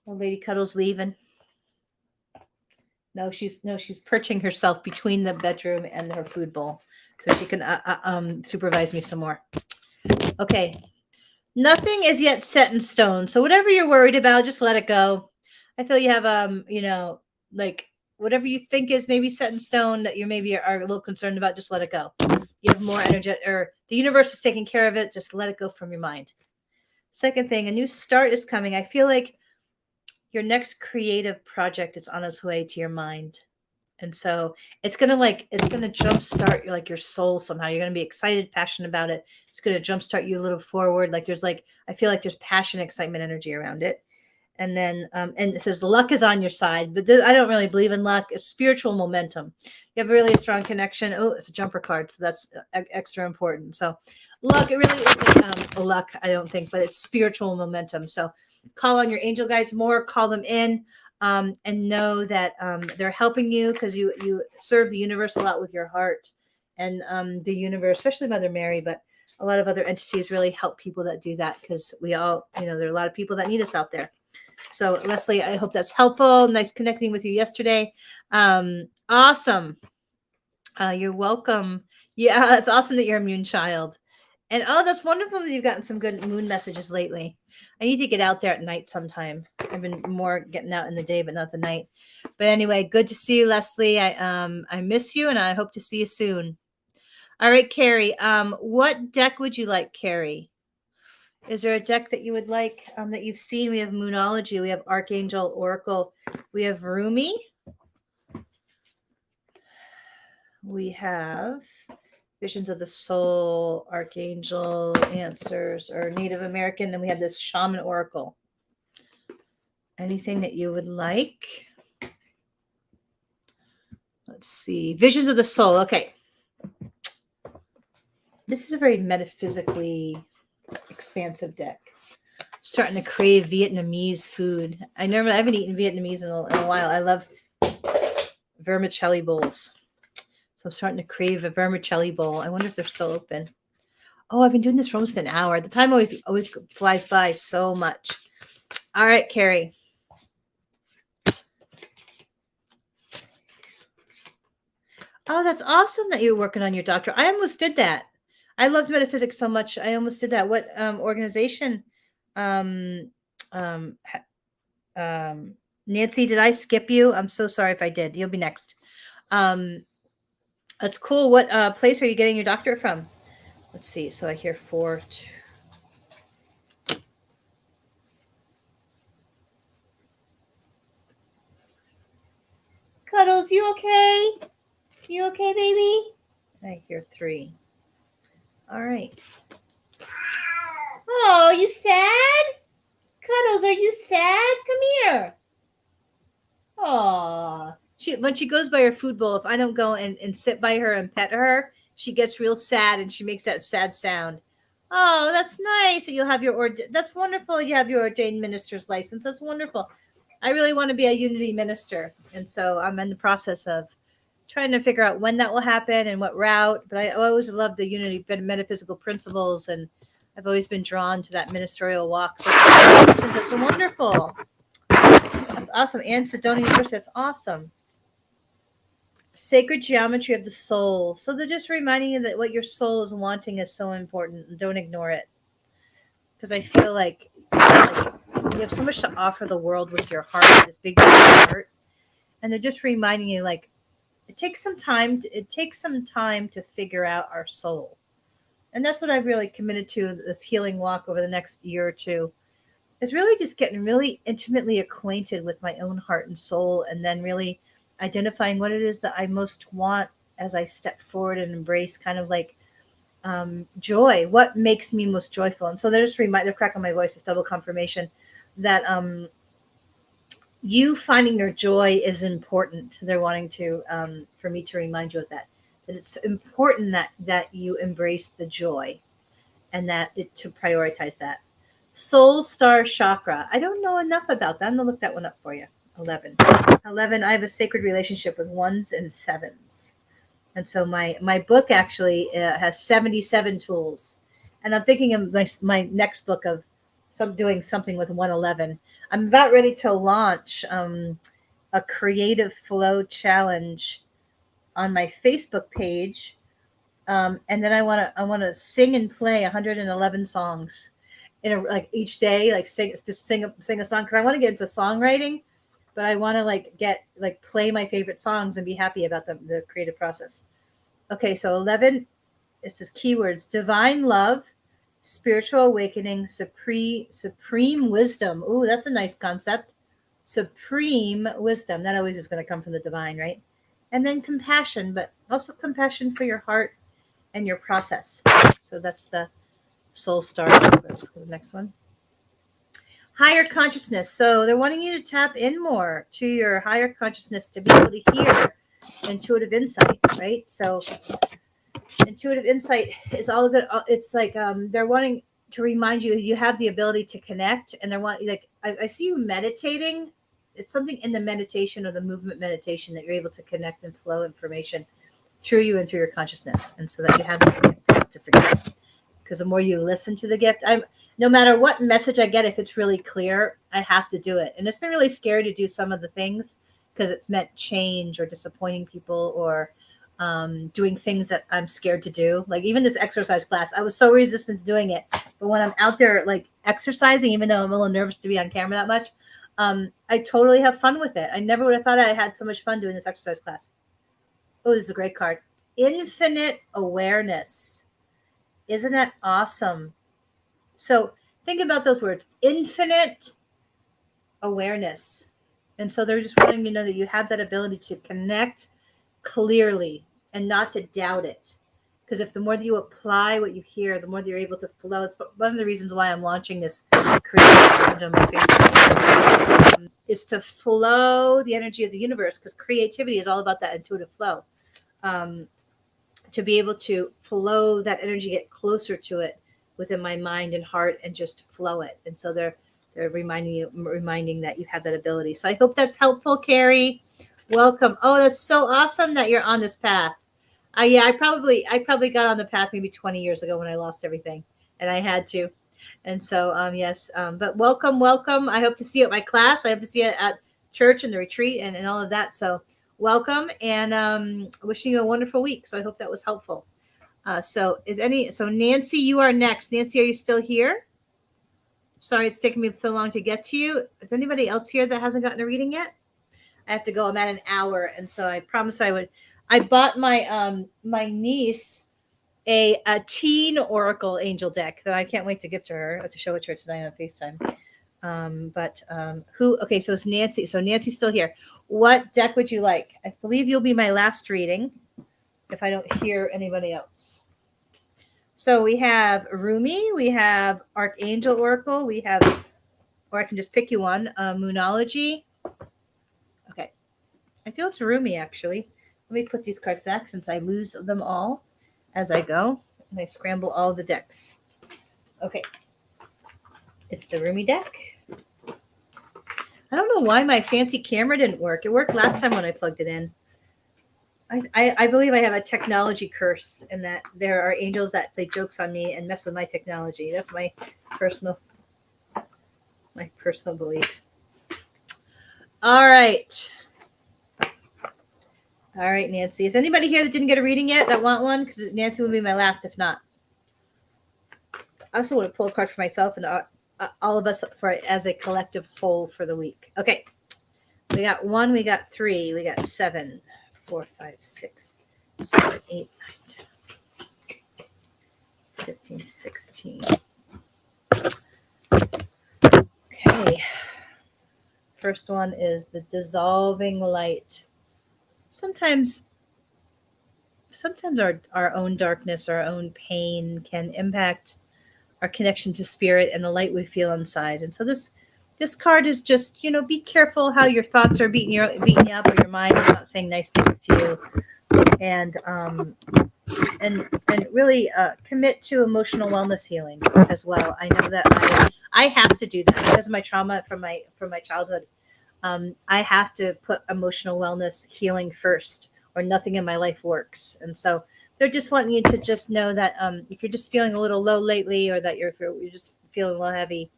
Old Lady Cuddles leaving. No, she's perching herself between the bedroom and her food bowl so she can supervise me some more. Okay. Nothing is yet set in stone. So whatever you're worried about, just let it go. I feel you have like whatever you think is maybe set in stone that you maybe are a little concerned about, just let it go. You have more energy, or the universe is taking care of it. Just let it go from your mind. Second thing, a new start is coming. I feel like your next creative project is on its way to your mind. And so it's gonna jumpstart your soul somehow. You're gonna be excited, passionate about it. It's gonna jumpstart you a little forward. I feel like there's passion, excitement, energy around it. And then and it says luck is on your side, but I don't really believe in luck. It's spiritual momentum. You have really a strong connection. Oh, it's a jumper card, so that's extra important. So luck, it really isn't a luck, I don't think, but it's spiritual momentum. So call on your angel guides more, call them in, and know that they're helping you, because you serve the universe a lot with your heart, and the universe, especially Mother Mary, but a lot of other entities really help people that do that, because we all, there are a lot of people that need us out there. So Leslie, I hope that's helpful. Nice connecting with you yesterday. Awesome. You're welcome. Yeah, it's awesome that you're a moon child. And that's wonderful that you've gotten some good moon messages lately. I need to get out there at night sometime. I've been more getting out in the day, but not the night. But anyway, good to see you, Leslie. I miss you, and I hope to see you soon. All right, Carrie. What deck would you like, Carrie? Is there a deck that you would like that you've seen? We have Moonology, we have Archangel Oracle, we have Rumi, we have Visions of the Soul, Archangel Answers, or Native American, and we have this Shaman Oracle. Anything that you would like? Let's see. Visions of the Soul. Okay. This is a very metaphysically expansive deck. I'm starting to crave Vietnamese food. I haven't eaten Vietnamese in a while. I love vermicelli bowls. So I'm starting to crave a vermicelli bowl. I wonder if they're still open. Oh, I've been doing this for almost an hour. The time always flies by so much. All right, Carrie. Oh, that's awesome that you're working on your doctorate. I almost did that. I loved metaphysics so much. I almost did that. What organization? Nancy, did I skip you? I'm so sorry if I did. You'll be next. That's cool. What place are you getting your doctorate from? Let's see. So I hear 4. Cuddles, you okay? You okay, baby? I hear 3. All right. Oh, you sad? Cuddles, are you sad? Come here. Oh, when she goes by her food bowl, if I don't go and sit by her and pet her, she gets real sad and she makes that sad sound. Oh, that's nice that you'll have that's wonderful. You have your ordained minister's license. That's wonderful. I really want to be a unity minister. And so I'm in the process of trying to figure out when that will happen and what route. But I always loved the unity metaphysical principles, and I've always been drawn to that ministerial walk. So that's wonderful. That's awesome. And Sedona University, that's awesome. Sacred geometry of the soul. So they're just reminding you that what your soul is wanting is so important, and don't ignore it. Because I feel like you have so much to offer the world with your heart, this big heart. And they're just reminding you, it takes some time to figure out our soul. And that's what I've really committed to this healing walk over the next year or two, is really just getting really intimately acquainted with my own heart and soul, and then really identifying what it is that I most want as I step forward and embrace kind of joy. What makes me most joyful? And so they're cracking my voice is double confirmation that you finding your joy is important. They're wanting to for me to remind you of that it's important that you embrace the joy, and to prioritize that. Soul Star Chakra. I don't know enough about that. I'm going to look that one up for you. 11. I have a sacred relationship with 1s and 7s. And so my book actually has 77 tools. And I'm thinking of my next book of doing something with 111. I'm about ready to launch a creative flow challenge on my Facebook page. And then I want to sing and play 111 songs each day, sing a song, because I want to get into songwriting. but I want to play my favorite songs and be happy about the creative process. Okay, so 11, it says keywords: divine love, spiritual awakening, supreme wisdom. Ooh, that's a nice concept. Supreme wisdom. That always is going to come from the divine, right? And then compassion, but also compassion for your heart and your process. So that's the soul star. That's the next one. Higher consciousness. So they're wanting you to tap in more to your higher consciousness to be able to hear intuitive insight, right? So intuitive insight is all good. It's like they're wanting to remind you you have the ability to connect, and they're wanting, like, I see you meditating. It's something in the meditation or the movement meditation that you're able to connect and flow information through you and through your consciousness, and so that you have the gift to forget. Because the more you listen to the gift, no matter what message I get, if it's really clear, I have to do it. And it's been really scary to do some of the things because it's meant change or disappointing people or doing things that I'm scared to do. Like even this exercise class, I was so resistant to doing it. But when I'm out there like exercising, even though I'm a little nervous to be on camera that much, I totally have fun with it. I never would have thought I had so much fun doing this exercise class. Oh, this is a great card. Infinite awareness. Isn't that awesome? So think about those words, infinite awareness. And so they're just wanting to know that you have that ability to connect clearly and not to doubt it. Because if the more that you apply what you hear, the more that you're able to flow. It's one of the reasons why I'm launching this creative on my Facebook, is to flow the energy of the universe, because creativity is all about that intuitive flow. To be able to flow that energy, get closer to it within my mind and heart, and just flow it. And so they're reminding that you have that ability. So I hope that's helpful, Carrie. Welcome. Oh, that's so awesome that you're on this path. Yeah, I probably got on the path maybe 20 years ago when I lost everything, and I had to. And so yes, but welcome. I hope to see you at my class. I hope to see you at church and the retreat and all of that. So welcome, and wishing you a wonderful week. So I hope that was helpful. So Nancy, you are next. Nancy, are you still here? Sorry, it's taken me so long to get to you. Is anybody else here that hasn't gotten a reading yet? I have to go. I'm at an hour, and so I promised I would. I bought my my niece a teen oracle angel deck that I can't wait to give to her, to show it to her tonight on FaceTime. Okay, so it's Nancy. So Nancy's still here. What deck would you like? I believe you'll be my last reading if I don't hear anybody else. So we have Rumi, we have Archangel Oracle, we have, or I can just pick you one, Moonology. Okay. I feel it's Rumi, actually. Let me put these cards back since I lose them all as I go. And I scramble all the decks. Okay. It's the Rumi deck. I don't know why my fancy camera didn't work. It worked last time when I plugged it in. I believe I have a technology curse, and that there are angels that play jokes on me and mess with my technology. That's my personal belief. All right, Nancy. Is anybody here that didn't get a reading yet that want one? Because Nancy will be my last, if not. I also want to pull a card for myself and all of us as a collective whole for the week. Okay, we got 1, we got 3, we got 7. 4, 5, 6, 7, 8, 9, 10, 15, 16. Okay. First one is the dissolving light. Sometimes our own darkness, our own pain can impact our connection to spirit and the light we feel inside. And so this card is just, be careful how your thoughts are beating you up, or your mind is not saying nice things to you, and really commit to emotional wellness healing as well. I know that I have to do that because of my trauma from my childhood. I have to put emotional wellness healing first, or nothing in my life works. And so they're just wanting you to just know that if you're just feeling a little low lately, or that you're just feeling a little heavy,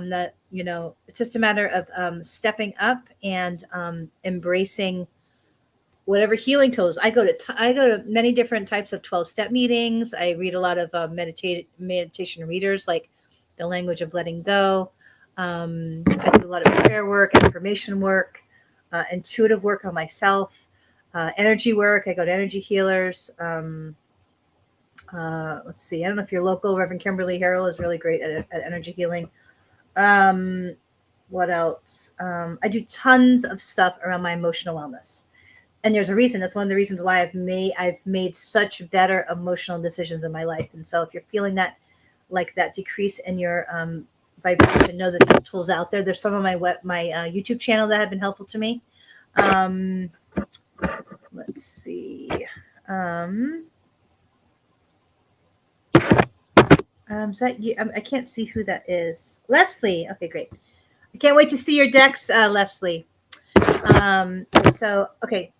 that it's just a matter of stepping up and embracing whatever healing tools. I go to many different types of 12-step meetings. I read a lot of meditation readers, like The Language of Letting Go. I do a lot of prayer work, affirmation work. intuitive work on myself, energy work. I go to energy healers. Let's see. I don't know if you're local. Reverend Kimberly Harrell is really great at energy healing. What else? I do tons of stuff around my emotional wellness, and there's a reason. That's one of the reasons why I've made such better emotional decisions in my life. And so, if you're feeling that, like that decrease in your vibration, know that there's tools out there. There's some of my YouTube channel that have been helpful to me. Let's see. Is that you? I can't see who that is. Leslie. Okay, great. I can't wait to see your decks, Leslie. Okay.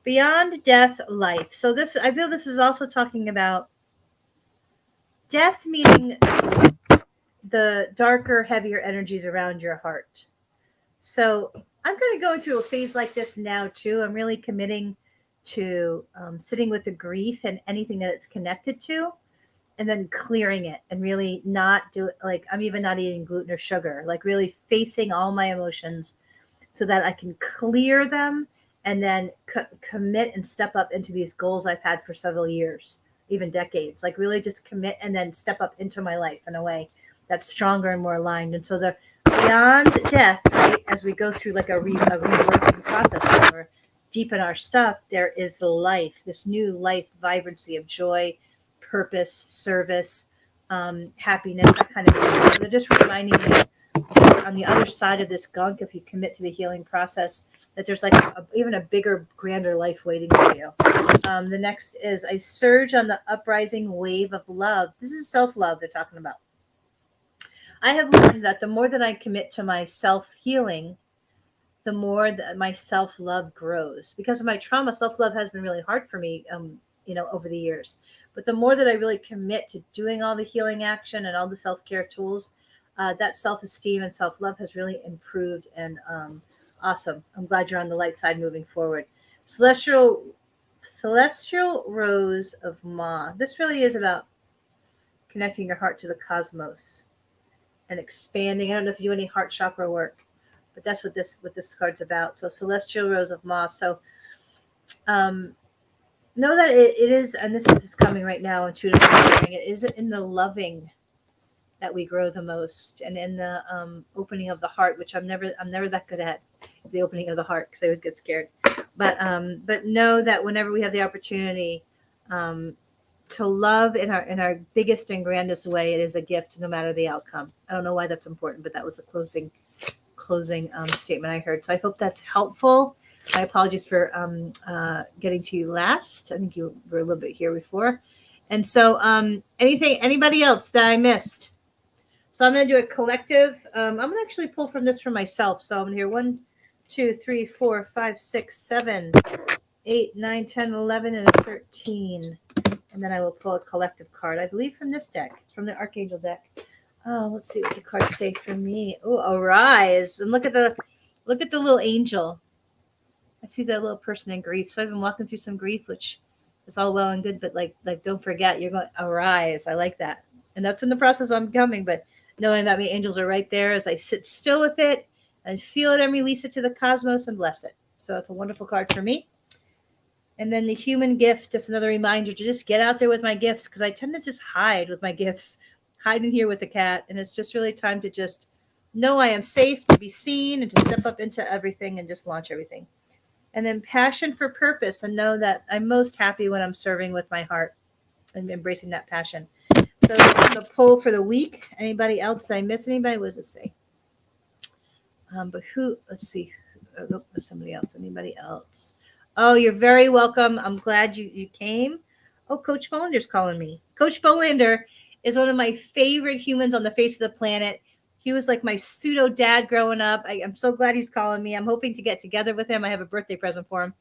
Beyond death, life. So I feel this is also talking about death, meaning the darker, heavier energies around your heart. So I'm going to go through a phase like this now too. I'm really committing to sitting with the grief and anything that it's connected to, and then clearing it and really not do it. Like, I'm even not eating gluten or sugar, like really facing all my emotions so that I can clear them and then commit and step up into these goals I've had for several years, even decades. Like, really just commit and then step up into my life in a way that's stronger and more aligned. And so the beyond death, right, as we go through like a reworking process where we're deep in our stuff, there is the life, this new life vibrancy of joy, purpose, service, happiness, that kind of thing. So they're just reminding me on the other side of this gunk, if you commit to the healing process, that there's like even a bigger, grander life waiting for you. The next is a surge on the uprising wave of love. This is self-love they're talking about. I have learned that the more that I commit to my self-healing, the more that my self-love grows. Because of my trauma, self-love has been really hard for me, over the years. But the more that I really commit to doing all the healing action and all the self-care tools, that self-esteem and self-love has really improved, and awesome. I'm glad you're on the light side moving forward. Celestial Rose of Ma. This really is about connecting your heart to the cosmos and expanding. I don't know if you do any heart chakra work, but that's what this card's about. So Celestial Rose of Ma. So know that it is, and this is coming right now intuitively, it is in the loving that we grow the most, and in the opening of the heart, which I'm never that good at the opening of the heart because I always get scared. But know that whenever we have the opportunity to love in our biggest and grandest way, it is a gift, no matter the outcome. I don't know why that's important, but that was the closing statement I heard. So I hope that's helpful. My apologies for getting to you last. I think you were a little bit here before. And so anybody else that I missed? So I'm going to do a collective. I'm going to actually pull from this for myself. So I'm going to hear 1, 2, 3, 4, 5, 6, 7, 8, 9, 10, 11, and a 13. And then I will pull a collective card, I believe, from this deck. It's from the Archangel deck. Oh, let's see what the cards say for me. Oh, arise. And look at the little angel. I see that little person in grief. So I've been walking through some grief, which is all well and good, but like don't forget, you're going to arise. I like that. And that's in the process I'm becoming, but knowing that my angels are right there as I sit still with it and feel it and release it to the cosmos and bless it. So that's a wonderful card for me. And then the human gift, that's another reminder to just get out there with my gifts, because I tend to just hide with my gifts, hide in here with the cat. And it's just really time to just know I am safe, to be seen, and to step up into everything and just launch everything. And then passion for purpose, and know that I'm most happy when I'm serving with my heart and embracing that passion. So the poll for the week. Anybody else? Did I miss anybody? What does it say? But who? Let's see. Oh, somebody else. Anybody else? Oh, you're very welcome. I'm glad you came. Oh, Coach Bolander's calling me. Coach Bolander is one of my favorite humans on the face of the planet. He was like my pseudo dad growing up. I'm so glad he's calling me. I'm hoping to get together with him. I have a birthday present for him.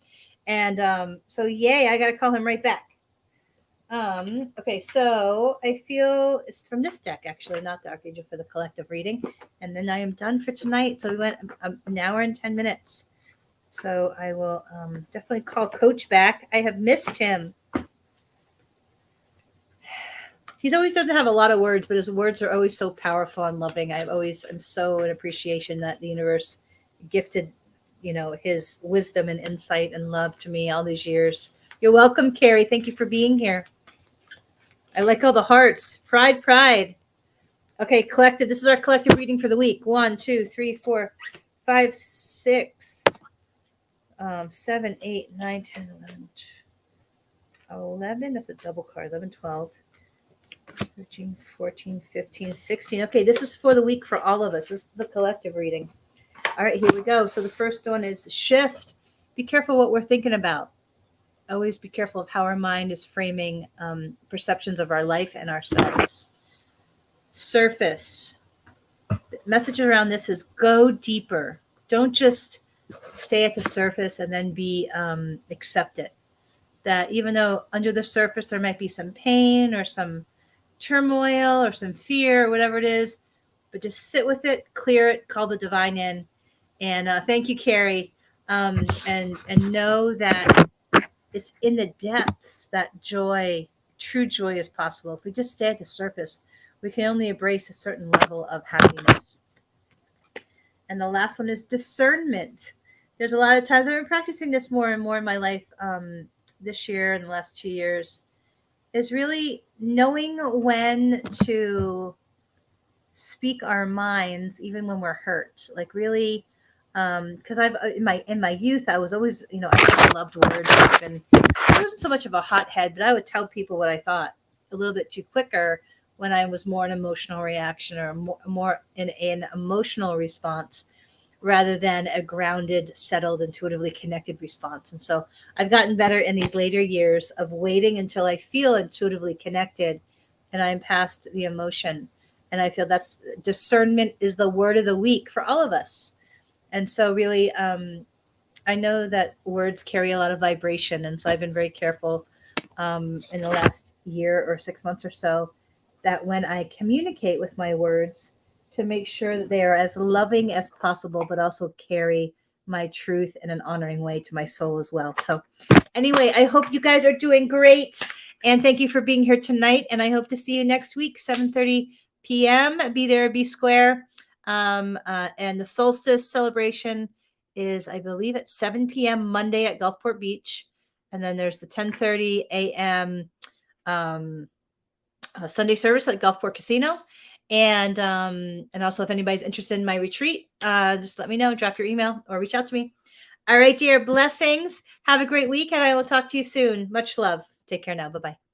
And so yay, I got to call him right back. Okay, so I feel it's from this deck, actually, not the Archangel, for the collective reading. And then I am done for tonight. So we went an hour and 10 minutes. So I will definitely call Coach back. I have missed him. He always doesn't have a lot of words, but his words are always so powerful and loving. I'm so in appreciation that the universe gifted his wisdom and insight and love to me all these years. You're welcome, Carrie. Thank you for being here. I like all the hearts. Pride, pride. Okay, collective. This is our collective reading for the week. 1, 2, 3, 4, 5, 6, 7, 8, 9, 10, 11, 11. That's a double card. 11, 12, 13, 14, 15, 16. Okay, this is for the week for all of us. This is the collective reading. All right, here we go. So the first one is shift. Be careful what we're thinking about. Always be careful of how our mind is framing perceptions of our life and ourselves. Surface. The message around this is go deeper. Don't just stay at the surface and then be accept it. That even though under the surface there might be some pain or some turmoil or some fear or whatever it is, but just sit with it, clear it, call the divine in. And thank you, Carrie. And know that it's in the depths that joy, true joy, is possible. If we just stay at the surface, we can only embrace a certain level of happiness. And the last one is discernment. There's a lot of times I've been practicing this more and more in my life this year and the last 2 years, is really knowing when to speak our minds, even when we're hurt. Like really, because I've in my youth, I was always, I loved words. I wasn't so much of a hothead, but I would tell people what I thought a little bit too quicker when I was more an emotional reaction or more in an emotional response rather than a grounded, settled, intuitively connected response. And so I've gotten better in these later years of waiting until I feel intuitively connected and I'm past the emotion. And I feel that's discernment is the word of the week for all of us. And so really, I know that words carry a lot of vibration. And so I've been very careful in the last year or 6 months or so that when I communicate with my words, to make sure that they are as loving as possible, but also carry my truth in an honoring way to my soul as well. So anyway, I hope you guys are doing great. And thank you for being here tonight. And I hope to see you next week, 7:30 p.m. Be there, be square. And the solstice celebration is, I believe, at 7 p.m. Monday at Gulfport Beach. And then there's the 10:30 a.m. Sunday service at Gulfport Casino. And also, if anybody's interested in my retreat, just let me know, drop your email or reach out to me. All right, dear, blessings. Have a great week, and I will talk to you soon. Much love. Take care now. Bye-bye.